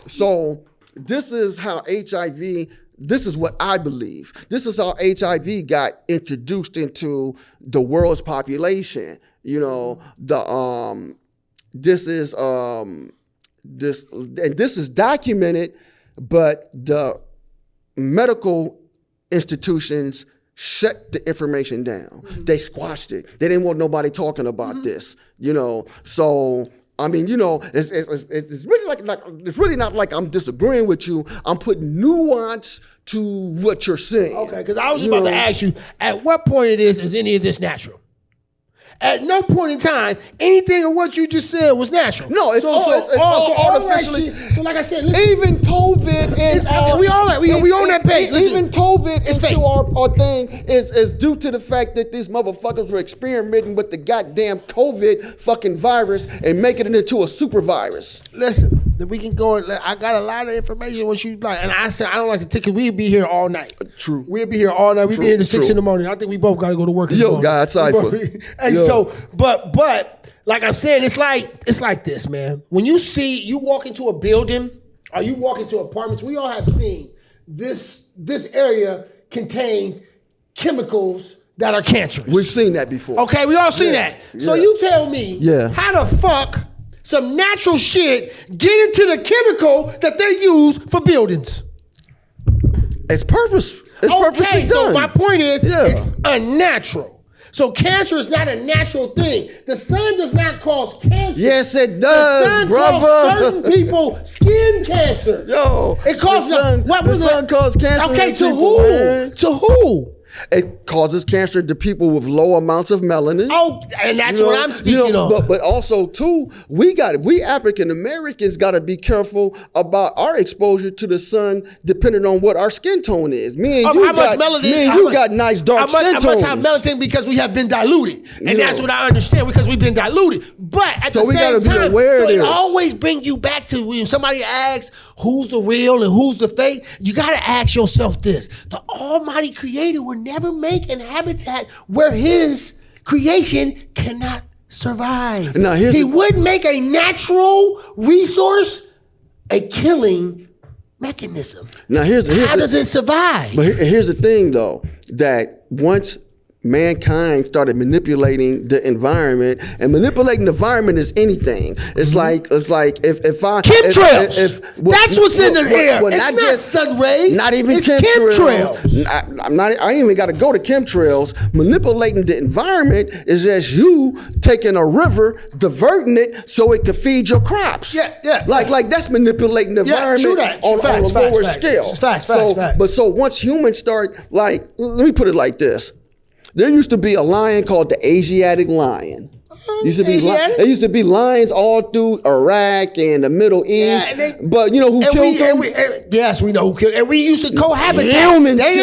So this is how this is what I believe. This is how HIV got introduced into the world's population. This is documented, but the medical institutions shut the information down. Mm-hmm. They squashed it. They didn't want nobody talking about this. So I mean, it's really not like I'm disagreeing with you. I'm putting nuance to what you're saying. Okay, because I was about to ask you, at what point is any of this natural? At no point in time, anything of what you just said was natural. No, it's all artificially. So like I said, listen, even COVID and we on that page. Even COVID COVID It's into fake. our thing is due to the fact that these motherfuckers were experimenting with the goddamn COVID fucking virus and making it into a super virus. Listen, that we can go. I got a lot of information. What you like, and I said I don't like to take it. We'd be here all night. True. We'd be here all night. We'd be here to 6 in the morning. I think we both got to go to work. Yo, God, cipher. And so, but like I'm saying, it's like this, man. When you walk into a building or you walk into apartments, we all have seen this area contains chemicals that are cancerous. We've seen that before. Okay, we all seen that. So you tell me, how the fuck some natural shit get into the chemical that they use for buildings? It's purposefully done. So my point is, it's unnatural. So cancer is not a natural thing. The sun does not cause cancer. Yes, it does, the sun brother. Causes certain people skin cancer. Yo, it causes the sun causes cancer. Okay, to people, who? Man. To who? It causes cancer to people with low amounts of melanin. Oh, and that's what I'm speaking of. But also too, we African Americans got to be careful about our exposure to the sun, depending on what our skin tone is. Me and you got nice dark skin tones. I must have melatonin because we have been diluted, and that's what I understand because we've been diluted. But at the same time, it always bring you back to when somebody asks who's the real and who's the fake. You got to ask yourself this: the Almighty Creator would never make an habitat where His creation cannot survive. Now, He would make a natural resource a killing mechanism. Now how does it survive? But here's the thing, though, that once mankind started manipulating the environment, and manipulating the environment is anything. It's like if I chemtrails. That's what's in the air. It's not sun rays. Not even chemtrails. I ain't even got to go to chemtrails. Manipulating the environment is just you taking a river, diverting it so it can feed your crops. Yeah. Like that's manipulating the environment on a lower scale. Facts. But so once humans start, like, let me put it like this. There used to be a lion called the Asiatic lion. There used to be lions all through Iraq and the Middle East. But you know who killed them? Yes, we know who killed them. And we used to cohabitate. They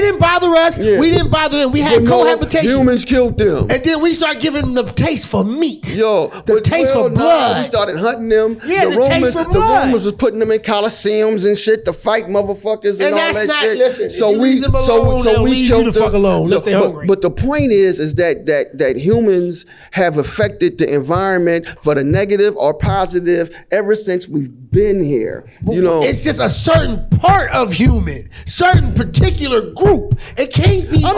didn't bother us. Yeah. We didn't bother them. We had cohabitation. Humans killed them. And then we started giving them the taste for meat. The taste for blood. We started hunting them. Yeah, the taste for blood. The Romans was putting them in coliseums and shit to fight motherfuckers and all that shit. Listen, so we killed them. Fuck alone. If they're hungry. But the point is that humans have affected the environment for the negative or positive ever since we've been here. It's just a certain part of human, certain particular group. It can't be all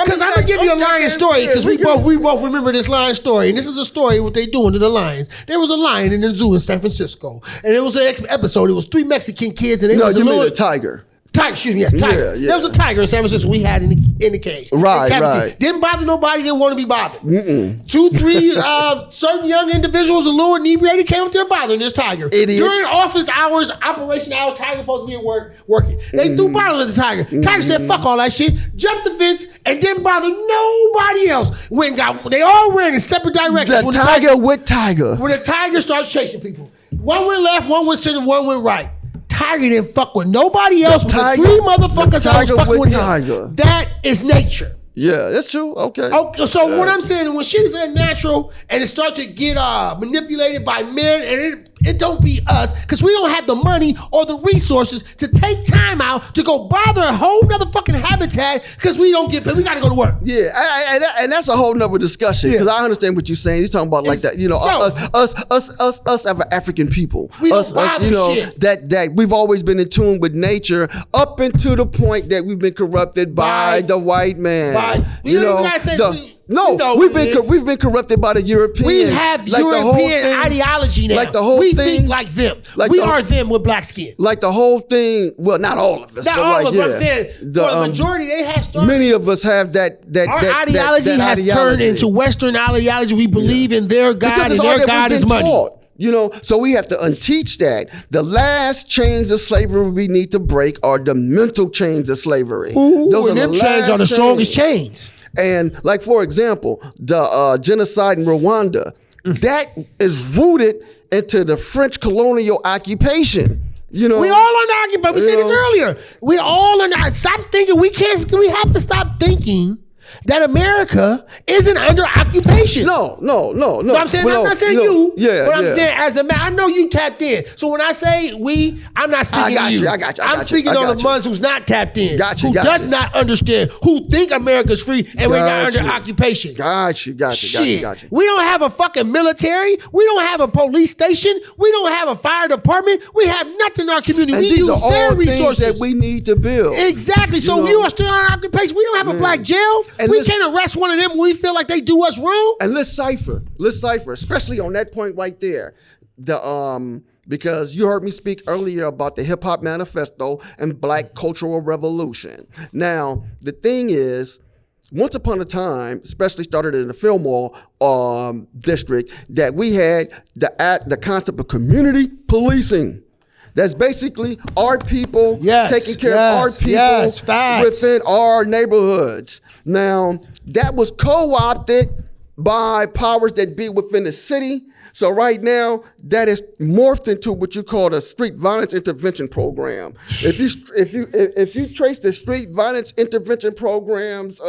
because I'm gonna give you a lion story because we both remember this lion story, and this is a story what they doing to the lions. There was a lion in the zoo in San Francisco, and it was an episode. It was 3 Mexican kids, and you mean a tiger. Excuse me, yes, tiger. Yeah. There was a tiger in San Francisco we had in the cage. Right. Didn't bother nobody, didn't want to be bothered. 2, 3 certain young individuals, a little inebriated, came up there bothering this tiger. Idiots. During office hours, operation hours, tiger supposed to be at work, working. They threw bottles at the tiger. Tiger said, fuck all that shit, jumped the fence, and didn't bother nobody else. They all ran in separate directions. When the tiger starts chasing people. One went left, one went center, one went right. Tiger didn't fuck with nobody else. The 3 motherfuckers that was fucking with him. That is nature. Yeah, that's true. Okay. So what I'm saying is when shit is unnatural and it starts to get manipulated by men, and it don't be us because we don't have the money or the resources to take time out to go bother a whole nother fucking habitat because we don't get paid. We got to go to work. Yeah, and that's a whole nother discussion because I understand what you're saying. He's talking about like that, us as African people. We don't bother shit. That we've always been in tune with nature up until the point that we've been corrupted by the white man. We've been corrupted by the Europeans. We have European ideology now. Like the whole we thing, think like them. We are them with black skin. Like the whole thing. Well, not all of us. Not all of us. I'm saying for the majority, they have started. Many of us have that. Our ideology has turned into Western ideology. We believe in their God, and their God is money. So we have to unteach that. The last chains of slavery we need to break are the mental chains of slavery. Those chains are the strongest chains. And like, for example, the genocide in Rwanda, that is rooted into the French colonial occupation. You know, we all under occupation. We said this earlier. We all under. Stop thinking we can't. We have to stop thinking that America isn't under occupation. No. But I'm saying, well, I'm not saying you. Yeah, but I'm saying as a man, I know you tapped in. So when I say we, I'm not speaking to you. I got you. I'm speaking on the ones who's not tapped in. Who does not understand, who think America's free and we're not under occupation. Got you. Shit. We don't have a fucking military. We don't have a police station. We don't have a fire department. We have nothing in our community. And we these use are all their resources that we need to build. Exactly. So you are still under occupation. We don't have a black jail. And we can't arrest one of them when we feel like they do us wrong. And let's cipher, especially on that point right there. Because you heard me speak earlier about the hip hop manifesto and black cultural revolution. Now, the thing is, once upon a time, especially started in the Fillmore district, that we had the concept of community policing. That's basically our people taking care of our people within our neighborhoods. Now, that was co-opted by powers that be within the city. So right now, that is morphed into what you call the street violence intervention program. If you trace the street violence intervention programs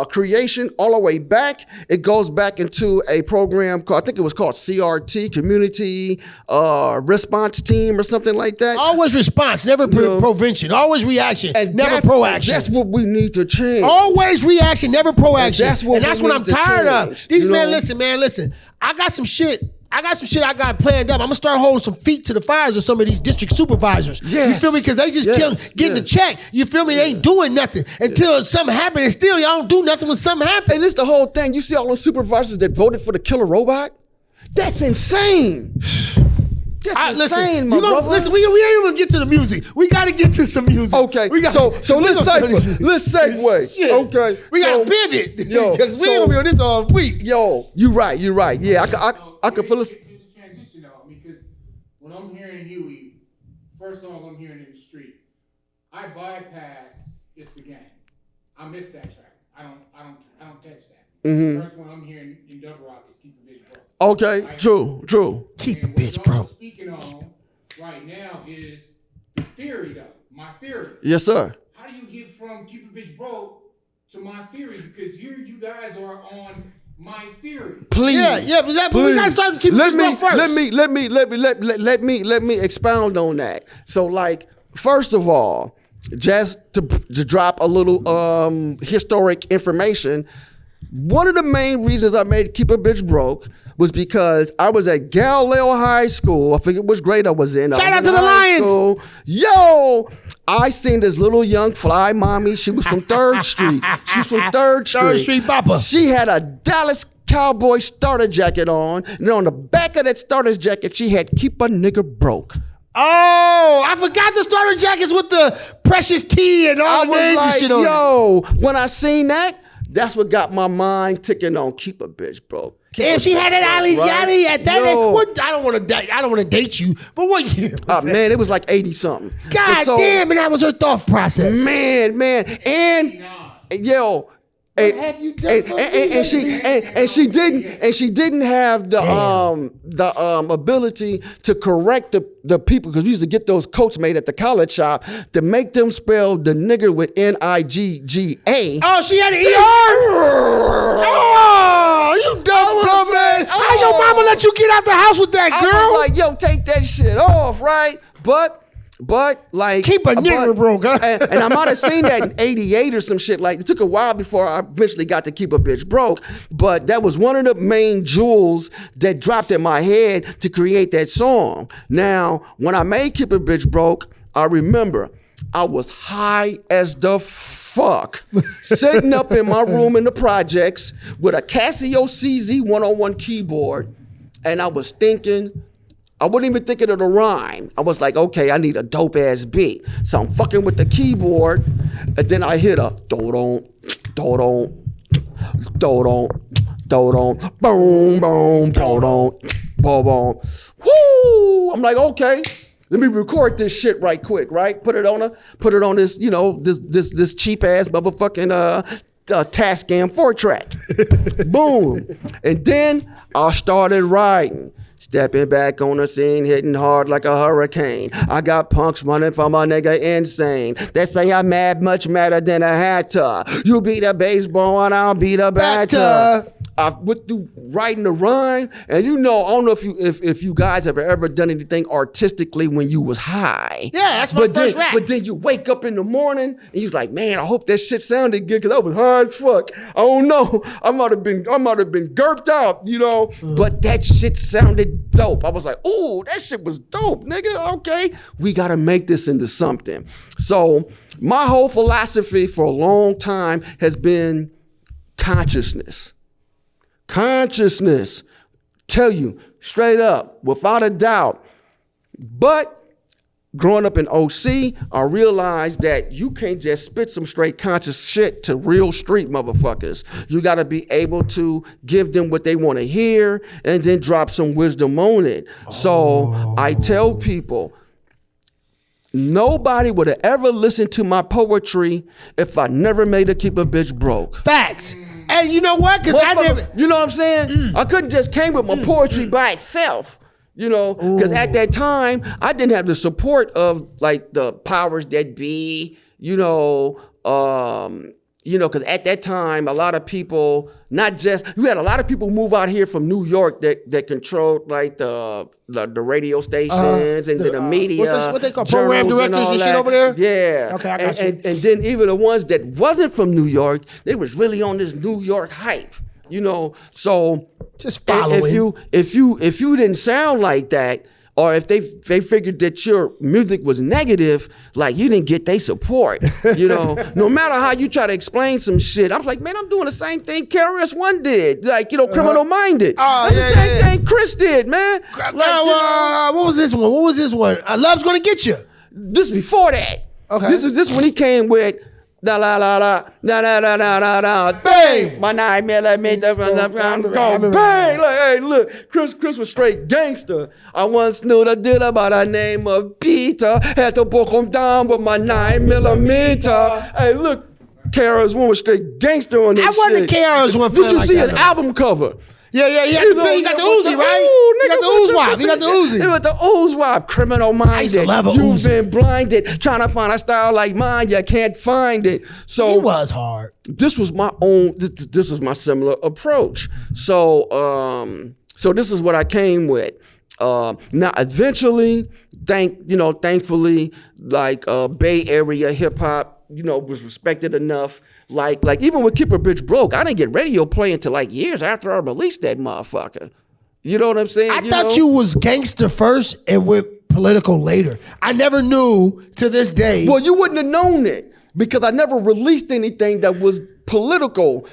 creation all the way back, it goes back into a program called, I think it was called CRT, Community Response Team or something like that. Always response, never prevention. Always reaction, never proaction. That's what we need to change. Always reaction, never proaction. And that's what I'm tired of. These man, listen. I got some shit I got planned up. I'm gonna start holding some feet to the fires of some of these district supervisors. You feel me? Because they just getting the check. You feel me? They ain't doing nothing until something happens. And still, y'all don't do nothing when something happens. And it's the whole thing. You see all those supervisors that voted for the killer robot? That's insane. That's insane, my brother. Listen, we ain't even get to the music. We got to get to some music. Okay, so let's segue. Okay, we got to pivot. Because we ain't gonna be on this all week. Yo, you right. Yeah, I can feel it. It's a transition though, because when I'm hearing Huey, first song I'm hearing in the street, I bypass It's the Game. I miss that track. I don't catch that. Mm-hmm. First one I'm hearing in Dub Rock is Keep a Bitch Broke. Okay, right? True. Keep a bitch broke. What I'm speaking on right now is the theory though. My theory. Yes, sir. How do you get from Keep a Bitch Broke to my theory? Because here you guys are on my theory. Please. Yeah, but we gotta start to keep it first. Let me expound on that. So, like, first of all, just to drop a little historic information, one of the main reasons I made Keep a Bitch Broke was because I was at Galileo High School. I forget which grade I was in. Shout out to the Lions. School. Yo, I seen this little young fly mommy. She was from 3rd Street. She was from 3rd Street. 3rd Street Papa. She had a Dallas Cowboy starter jacket on. And on the back of that starter jacket, she had Keep a Nigga Broke. Oh, I forgot the starter jackets with the precious tea and all the names and shit on it. Yo, when I seen that, that's what got my mind ticking on Keep a Bitch Broke. Damn, she had that Ali Yachty at that. What? I don't want to date you. But what year? Man, it was like 80 something. God damn, and that was her thought process. Man, and yo. And she didn't have the ability to correct the people, because we used to get those coats made at the college shop to make them spell the nigger with N-I-G-G-A. Oh, she had an ER. Oh, you dumb man. How your mama let you get out the house with that, girl? I was like, yo, take that shit off, right? But like, keep a nigger broke, huh? and I might have seen that in 88 or some shit. Like, it took a while before I eventually got to Keep a Bitch Broke, but that was one of the main jewels that dropped in my head to create that song. Now, when I made Keep a Bitch Broke, I remember I was high as the fuck, sitting up in my room in the projects with a Casio CZ101 keyboard, and I was thinking, I wasn't even thinking of the rhyme. I was like, okay, I need a dope ass beat. So I'm fucking with the keyboard, and then I hit a do-don, do-don, do-don, do-don, boom, boom, do-don, boom, boom. Woo! I'm like, okay, let me record this shit right quick, right? Put it on this, this cheap ass motherfucking Tascam 4-track. Boom. And then I started writing. Stepping back on the scene, hitting hard like a hurricane. I got punks running from a nigga insane. They say I'm mad, much madder than a hatter. You be the baseball and I'll be the batter. I went through writing the rhyme, and I don't know if you guys have ever done anything artistically when you was high. Yeah, that's my first rap. But then you wake up in the morning and you's like, man, I hope that shit sounded good because I was high as fuck. I don't know, I might have been gurped out, but that shit sounded dope. I was like, ooh, that shit was dope, nigga. Okay, we gotta make this into something. So my whole philosophy for a long time has been consciousness. Consciousness, tell you straight up, without a doubt. But growing up in OC, I realized that you can't just spit some straight conscious shit to real street motherfuckers. You gotta be able to give them what they wanna hear and then drop some wisdom on it. So I tell people, nobody would have ever listened to my poetry if I never made it keep a bitch broke. Facts. And you know what? Because I never. You know what I'm saying? I couldn't just came with my poetry by itself. Because at that time, I didn't have the support of like the powers that be, because at that time, a lot of people, you had a lot of people move out here from New York that controlled like the radio stations and the media. What they call program directors and shit over there? Yeah. Okay, I got you. And then even the ones that wasn't from New York, they was really on this New York hype, So just following. If you didn't sound like that, or if they figured that your music was negative, like you didn't get their support, No matter how you try to explain some shit, I was like, man, I'm doing the same thing KRS-One did, like Criminal Minded. That's the same thing Chris did, man. What was this one? Love's Gonna Get You. This before that. Okay. This when he came with. Da la la la da da da da da da bang, my 9mm go bang. Like, hey, look, Chris was straight gangster. I once knew the dealer by the name of Peter. Had to book him down with my 9mm. Hey, look, KRS-One was straight gangster on this shit. I wasn't KRS-One. Did you see his album cover? Yeah. He got the Uzi, right? He got the Uzi wop. He got the Uzi. He got the Uzi wop. Criminal Minded. You've been blinded. Trying to find a style like mine. You can't find it. So he was hard. This was my own. This is my similar approach. So this is what I came with. Now eventually, thankfully, like Bay Area hip hop, was respected enough. Like even with Keep a Bitch Broke, I didn't get radio play until like years after I released that motherfucker. You know what I'm saying? I thought you was gangster first and went political later. I never knew to this day. Well, you wouldn't have known it because I never released anything that was political.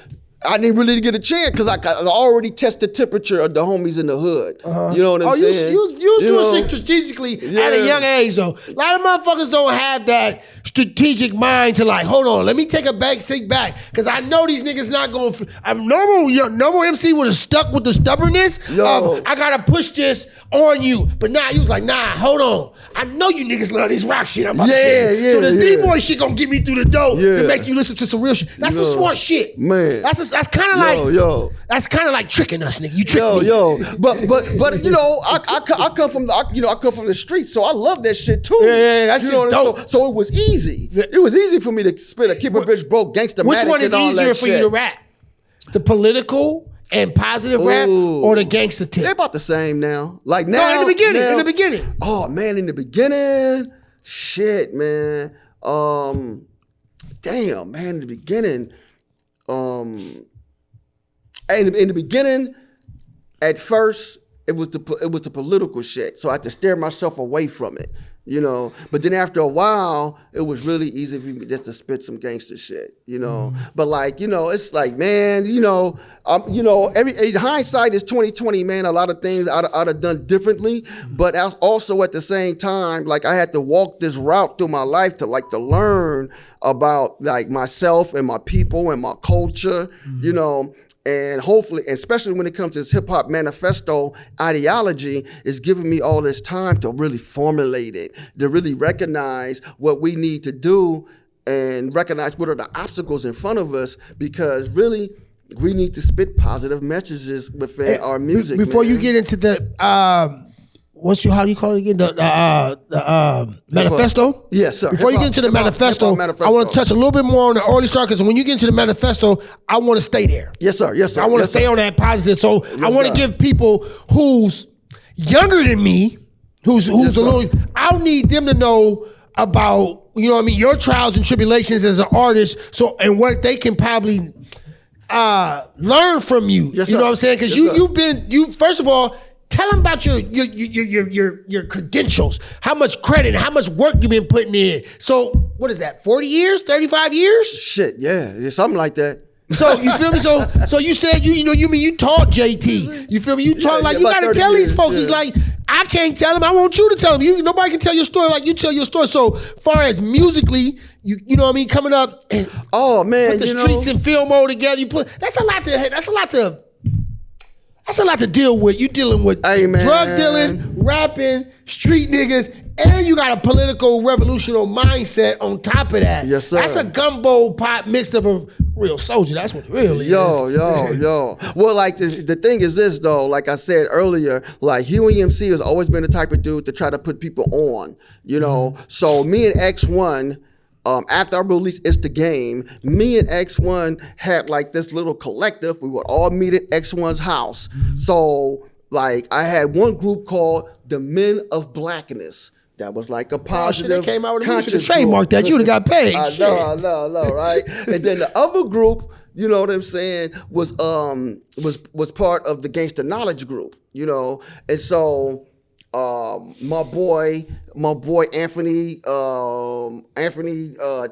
I didn't really get a chance because I already tested the temperature of the homies in the hood. You know what I'm saying? You was doing shit strategically at a young age, though. A lot of motherfuckers don't have that strategic mind to like, hold on, let me take a back seat back. Because I know these niggas not going to... Normal MC would have stuck with the stubbornness of, I got to push this on you. But nah, you was like, nah, hold on. I know you niggas love this rock shit I'm about to say. So this D-boy shit going to get me through the door to make you listen to some real shit. That's some smart shit. Man. That's kind of like that's kind of like tricking us, nigga. You trick me. But I come from the streets, so I love that shit too. Yeah, that's just dope. So it was easy. It was easy for me to spit a Keep a Bitch Broke gangster. Which one is easier for you to rap? The political and positive rap or the gangster tip? They're about the same now. Like now. No, in the beginning. Oh man, in the beginning, shit, man. Damn, man, in the beginning. In the beginning, at first, it was the political shit. So I had to steer myself away from it, But then after a while, it was really easy for me just to spit some gangster shit, But like, it's like, man, every hindsight is 20/20, man. A lot of things I'd have done differently, but also at the same time, like I had to walk this route through my life to learn about like myself and my people and my culture, And hopefully, especially when it comes to this hip hop manifesto ideology, is giving me all this time to really formulate it, to really recognize what we need to do and recognize what are the obstacles in front of us. Because really, we need to spit positive messages within our music. Before man. you get into the how do you call it again? The manifesto? Yes, sir. Before you get into the manifesto, I want to touch a little bit more on the early start, because when you get into the manifesto, I want to stay there. Yes, sir. Yes, sir. I want to stay on that positive. So I want to give people who's younger than me, who's a little, I need them to know about, you know what I mean, your trials and tribulations as an artist, and what they can probably learn from you. Yes, you know sir. what I'm saying? Because you first of all, tell them about your credentials, how much credit, how much work you've been putting in. So what is that, 40 years, 35 years? Shit, yeah, something like that. So you feel me? So you said you taught JT. You feel me? You taught you gotta tell these folks. It's like, I can't tell them. I want you to tell them. Nobody can tell your story like you tell your story. So far as musically, you know what I mean, coming up. And oh man, put the streets and film mode together. That's a lot to deal with. You dealing with drug dealing, rapping, street niggas, and you got a political revolutionary mindset on top of that. Yes, sir. That's a gumbo pot mixed of a real soldier. That's what it really is. Yo. Well, like the thing is this though, like I said earlier, like Huey MC has always been the type of dude to try to put people on, you know. Mm-hmm. So me and X1, after I released It's the Game, me and X1 had like this little collective. We would all meet at X1's house. Mm-hmm. So like I had one group called the Men of Blackness. That was like a positive. They came out with a conscious trademark that you'd have got paid. I know, right? And then the other group, you know what I'm saying, was part of the Gangsta Knowledge group, you know. And so my boy Anthony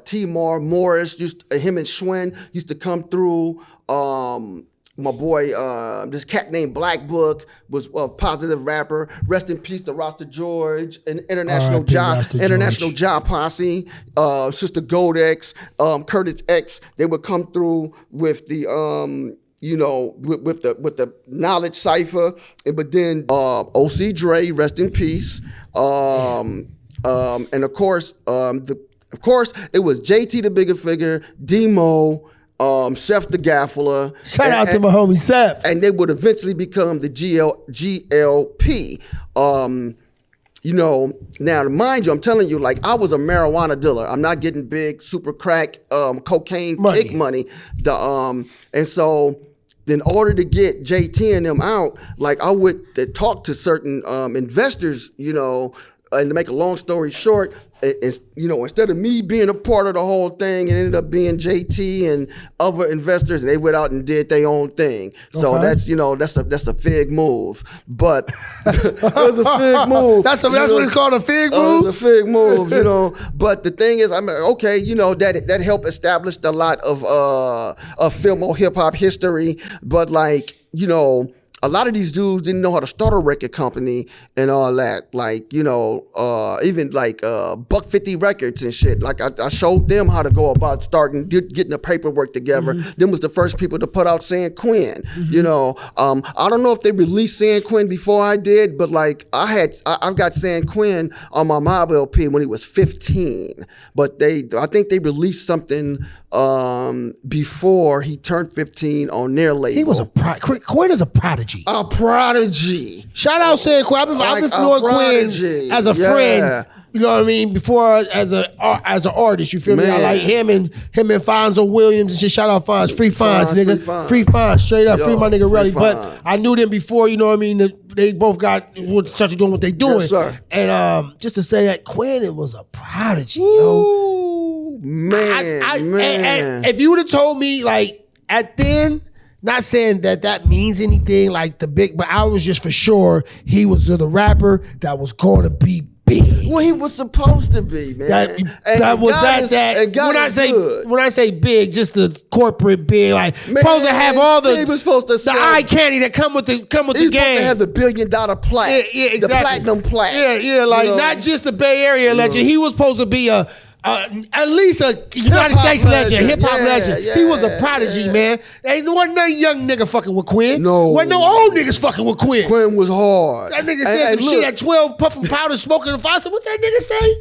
T-Mar Morris him and Schwinn used to come through. My boy, this cat named Black Book was a positive rapper. Rest in peace to Rasta George, an international job posse. Sister Goldex, Curtis X. They would come through with the with the knowledge cipher. But then OC Dre, rest in peace. And of course, it was JT the Bigga Figga, Demo. Seth the Gaffler. Shout out to my homie Seth. And they would eventually become the GLP. You know, now mind you, I'm telling you, like I was a marijuana dealer. I'm not getting big super crack cocaine kick money. And so in order to get JT and them out, like I would talk to certain investors, you know, and to make a long story short, you know, instead of me being a part of the whole thing, it ended up being JT and other investors, and they went out and did their own thing. So that's, you know, that's a fig move. But it was a fig move. That's what it's called, a fig move? It's a fig move, you know. But the thing is, I mean, okay, you know, that helped establish a lot of film or hip hop history. But like, you know, a lot of these dudes didn't know how to start a record company and all that. Like, you know, even like Buck 50 Records and shit. Like I showed them how to go about getting the paperwork together. Mm-hmm. Them was the first people to put out San Quinn. Mm-hmm. You know, I don't know if they released San Quinn before I did, but like I've got San Quinn on my Mob LP when he was 15. But I think they released something before he turned 15 on their label. He was Quinn is a prodigy. A prodigy. Shout out San Quinn. I've been knowing Quinn as a friend. You know what I mean? Before as an artist, you feel me? I like him and Fonzo Williams and shit. Shout out Fonz, free Fonz, nigga, free Fonz, straight up, free my nigga Relly. But I knew them before. You know what I mean? They both started doing what they doing. Yes, sir. And just to say that Quinn was a prodigy, yo. Man, and if you would have told me like at then. Not saying that means anything like the big, but I was just for sure he was the rapper that was going to be big. Well, he was supposed to be, man. When I say big, just the corporate big, like supposed to have all the eye candy that come with the game. He's supposed to have the $1 billion plaque, exactly. The platinum plaque. Yeah, like not just the Bay Area legend. He was supposed to be at least a United States legend, hip hop legend. He was a prodigy, man. Ain't wasn't no young nigga fucking with Quinn. No, wasn't no old niggas fucking with Quinn. Quinn was hard. That nigga said some shit at 12, puffing powder, smoking the fire. I said, what that nigga say?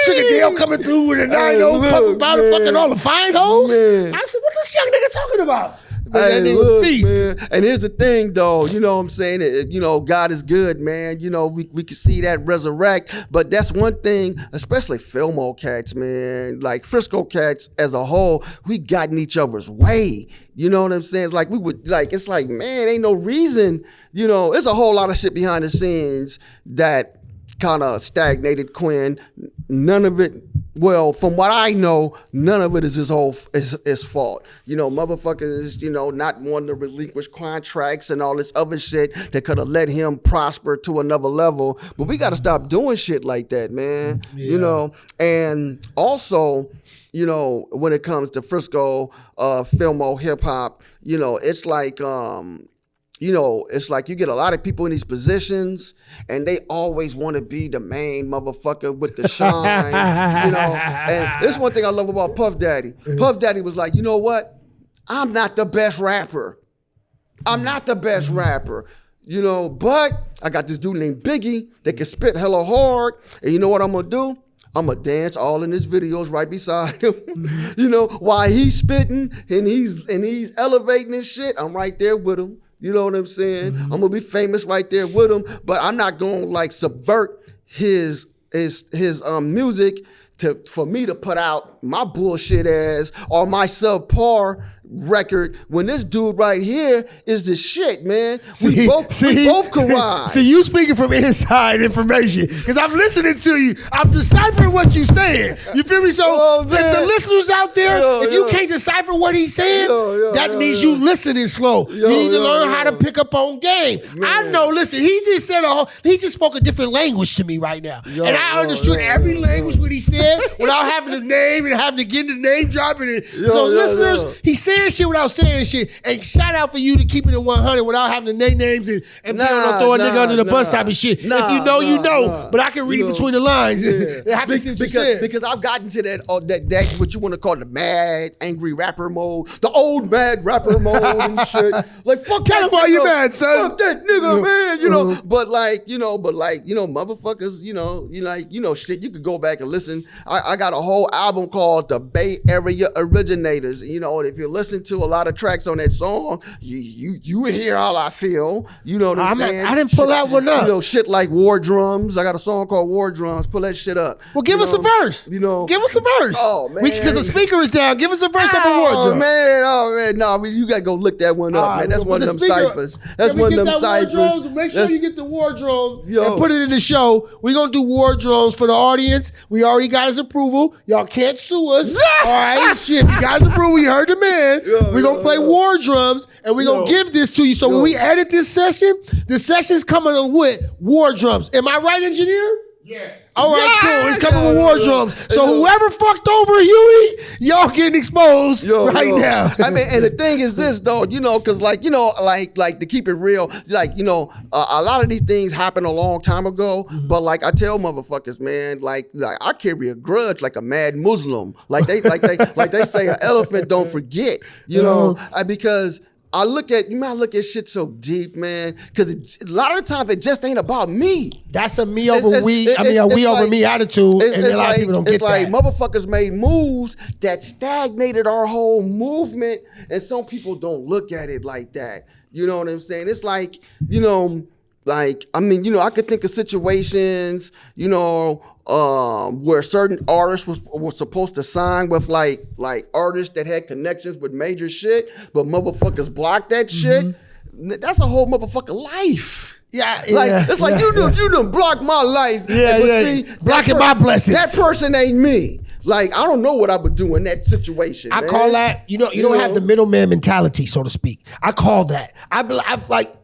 Sugar Dale coming through with a 9-0, puffing powder, fucking all the fine hoes. Man. I said, what this young nigga talking about? That nigga was a beast. Man. And here's the thing, though. You know what I'm saying? God is good, man. We can see that resurrect. But that's one thing, especially Fillmore cats, man. Like Frisco cats as a whole, we got in each other's way. You know what I'm saying? It's like, man, ain't no reason. It's a whole lot of shit behind the scenes that kind of stagnated Quinn. None of it. Well, from what I know, none of it is his fault. Motherfuckers, not wanting to relinquish contracts and all this other shit that could have let him prosper to another level. But we got to stop doing shit like that, man. Yeah. And also, when it comes to Frisco, Fillmore hip hop, it's like, it's like you get a lot of people in these positions and they always want to be the main motherfucker with the shine, And this is one thing I love about Puff Daddy. Puff Daddy was like, you know what? I'm not the best rapper. But I got this dude named Biggie that can spit hella hard. And you know what I'm going to do? I'm going to dance all in his videos right beside him. While he's spitting and he's elevating his shit, I'm right there with him. You know what I'm saying? Mm-hmm. I'm gonna be famous right there with him, but I'm not gonna subvert his music for me to put out my bullshit ass or my subpar record when this dude right here is the shit, man. We both can ride. See, you speaking from inside information because I'm listening to you. I'm deciphering what you're saying. You feel me? So the listeners out there, if you can't decipher what he's saying, that means you listening slow. You need to learn how to pick up on game. Man. I know. Listen, he just spoke a different language to me right now, and I understood every language what he said without having to name and having to get the name dropping. Listeners, he said shit without saying shit, and shout out for you to keep it at 100 without having to name names and throw a nigga under the bus type of shit. If you know, you know. But I can read between the lines. Because I've gotten to that what you want to call the mad, angry rapper mode, the old mad rapper mode and shit. Like fuck. Tell him why you mad, son. Fuck that nigga, man. But motherfuckers, shit. You could go back and listen. I got a whole album called The Bay Area Originators. If you listen to a lot of tracks on that song, you hear how I feel. You know what I'm saying? I didn't pull that one up. Shit like War Drums. I got a song called War Drums. Pull that shit up. Well, give us a verse. Give us a verse. Oh man, because the speaker is down. Give us a verse of a War Drum. Oh man, no, you gotta go look that one up, man. That's one of them ciphers. That's one of them ciphers. Make sure you get the War Drums and put it in the show. We're gonna do War Drums for the audience. We already got his approval. Y'all can't sue us. All right, shit. We got his approval. We heard the man. We're going to play War Drums, and we're going to give this to you. So when we edit this session, the session's coming on with War Drums. Am I right, engineer? Yes. All right, cool. It's coming with War Drums. So whoever fucked over Huey, y'all getting exposed now. I mean, and the thing is this, though, because like to keep it real, a lot of these things happened a long time ago, but like I tell motherfuckers, man, like I carry a grudge like a mad Muslim. Like they say an elephant don't forget, because I look at shit so deep, man, because a lot of the times it just ain't about me. That's a me over we. I mean, a we over me attitude, and a lot of people don't get that. It's like motherfuckers made moves that stagnated our whole movement, and some people don't look at it like that. You know what I'm saying? It's like, I could think of situations, where certain artists were supposed to sign with like artists that had connections with major shit, but motherfuckers blocked that shit. That's a whole motherfucking life. It's like you done blocked my life. See, blocking my blessings. That person ain't me. Like, I don't know what I would do in that situation. I call that, you don't have the middleman mentality, so to speak. I call that. I like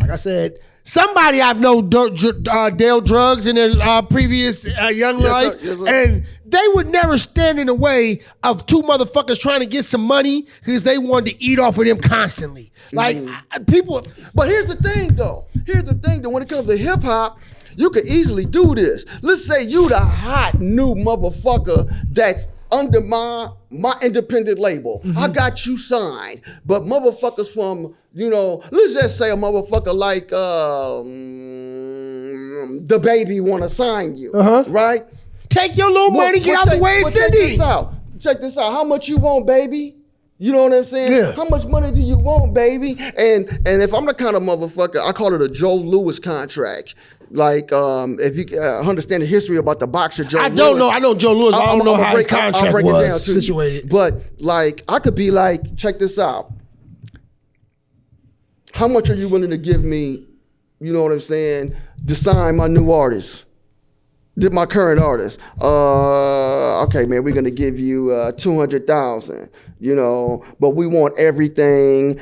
I said, somebody I've known dealt drugs in their previous young life, sir. And they would never stand in the way of two motherfuckers trying to get some money because they wanted to eat off of them constantly. Like, people. But here's the thing, though. When it comes to hip hop, you could easily do this. Let's say you the hot new motherfucker that's under my independent label. I got you signed. But motherfuckers from, let's just say a motherfucker like the baby want to sign you, right? Take your little money, get out the way and send it. Check this out. How much you want, baby? You know what I'm saying? Yeah. How much money do you want, baby? And if I'm the kind of motherfucker, I call it a Joe Louis contract. Like, if you understand the history about the boxer Joe Louis. I don't know. I know Joe Louis. I don't know how his contract was situated. But, like, I could be like, check this out. How much are you willing to give me, you know what I'm saying, to sign my new artist? My current artist, okay, man, we're gonna give you 200,000, you know, but we want everything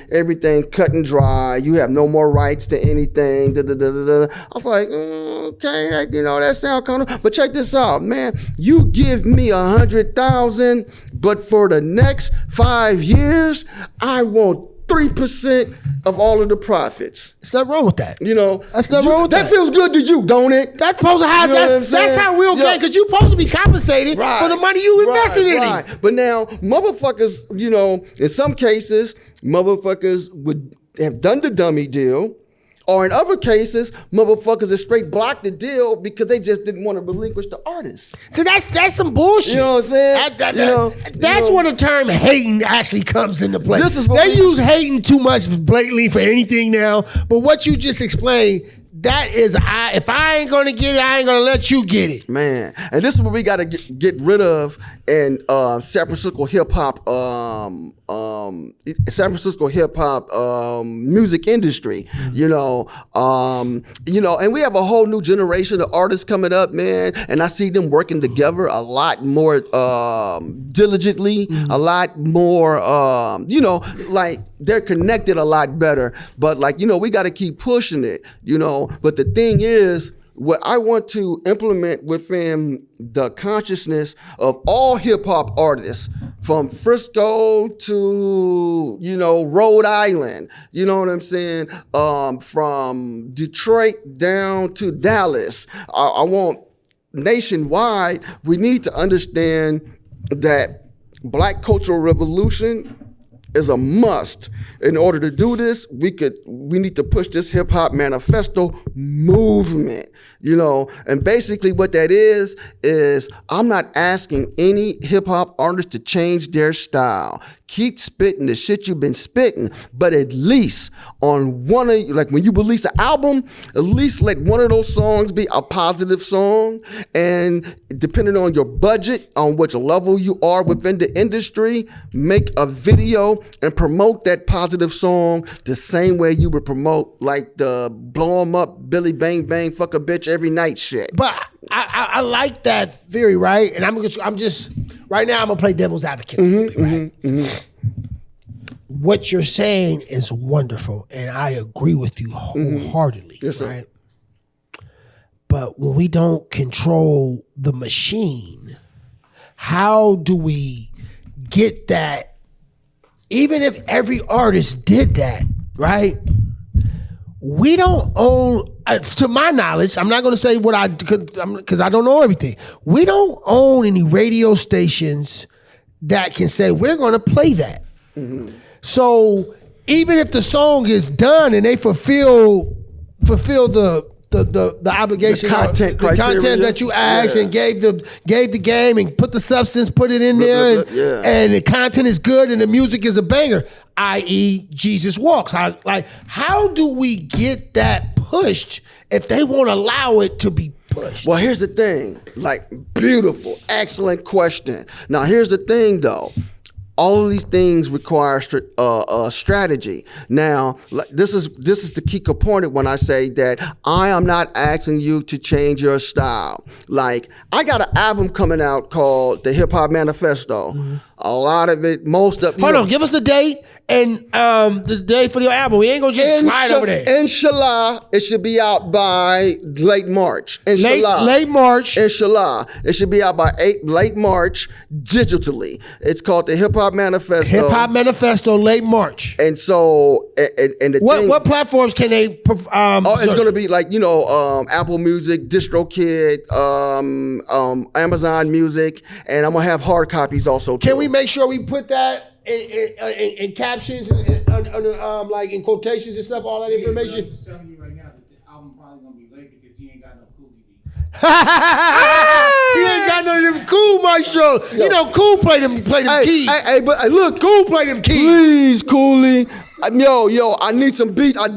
cut and dry. You have no more rights to anything. Da, da, da, da, da. I was like, okay, that sounds kind of. But check this out, man. You give me 100,000, but for the next 5 years, I want 3% of all of the profits. There's nothing wrong with that. You know, that's nothing wrong with that. That feels good to you, don't it? That's supposed to have that's how real game, because you're supposed to be compensated for the money you invested in it. But now, motherfuckers, you know, in some cases, motherfuckers would have done the dummy deal. Or in other cases, motherfuckers have straight blocked the deal because they just didn't want to relinquish the artist. So that's some bullshit. You know what I'm saying? That's where the term hating actually comes into play. They use hating too much blatantly for anything now. But what you just explained, that is, if I ain't gonna get it, I ain't gonna let you get it, man. And this is what we gotta get rid of in San Francisco hip hop, music industry. You know, and we have a whole new generation of artists coming up, man. And I see them working together a lot more diligently, a lot more, like they're connected a lot better. But like, we got to keep pushing it, But the thing is, what I want to implement within the consciousness of all hip hop artists, from Frisco to, Rhode Island, you know what I'm saying? From Detroit down to Dallas. I want nationwide, we need to understand that Black cultural revolution is a must. In order to do this, we need to push this hip hop manifesto movement, and basically what that is I'm not asking any hip hop artist to change their style. Keep spitting the shit you've been spitting, but at least on one of, like when you release an album, at least let one of those songs be a positive song. And depending on your budget, on which level you are within the industry, make a video and promote that positive song the same way you would promote like the blow 'em up, Billy Bang Bang, fuck a bitch every night shit. But I like that theory, right? And I'm just right now I'm gonna play devil's advocate. What you're saying is wonderful, and I agree with you wholeheartedly, yes, sir. right? But when we don't control the machine, how do we get that? Even if every artist did that, right? We don't own, to my knowledge, I'm not going to say what because I don't know everything. We don't own any radio stations that can say, we're going to play that. Mm-hmm. So even if the song is done and they fulfill the obligation, the content that you asked and gave the game and put the substance, put it in there, and the content is good and the music is a banger, i.e. Jesus Walks. How do we get that pushed if they won't allow it to be pushed? Well, here's the thing. Beautiful, excellent question. Now, here's the thing, though. All of these things require strategy. Now, this is the key component when I say that I am not asking you to change your style. Like, I got an album coming out called The Hip Hop Manifesto. Mm-hmm. A lot of it, most of it. Hold on, give us the date and the date for your album. We ain't gonna just slide over there. Inshallah, it should be out by late March. Inshallah. Late March. Inshallah. It should be out by late March digitally. It's called The Hip Hop Manifesto. Hip Hop Manifesto, late March. And so, what platforms can they? It's gonna be like Apple Music, DistroKid, Amazon Music, and I'm gonna have hard copies also. Can we make sure we put that in captions, like in quotations and stuff, all that information? I'm just telling you right now that the album probably gonna be late because he ain't got no cool DVD. He ain't got none of them Cool maestros. You know, Cool play them keys. Hey, but look, Cool play them keys. please, Cooley. Yo, I need some beats.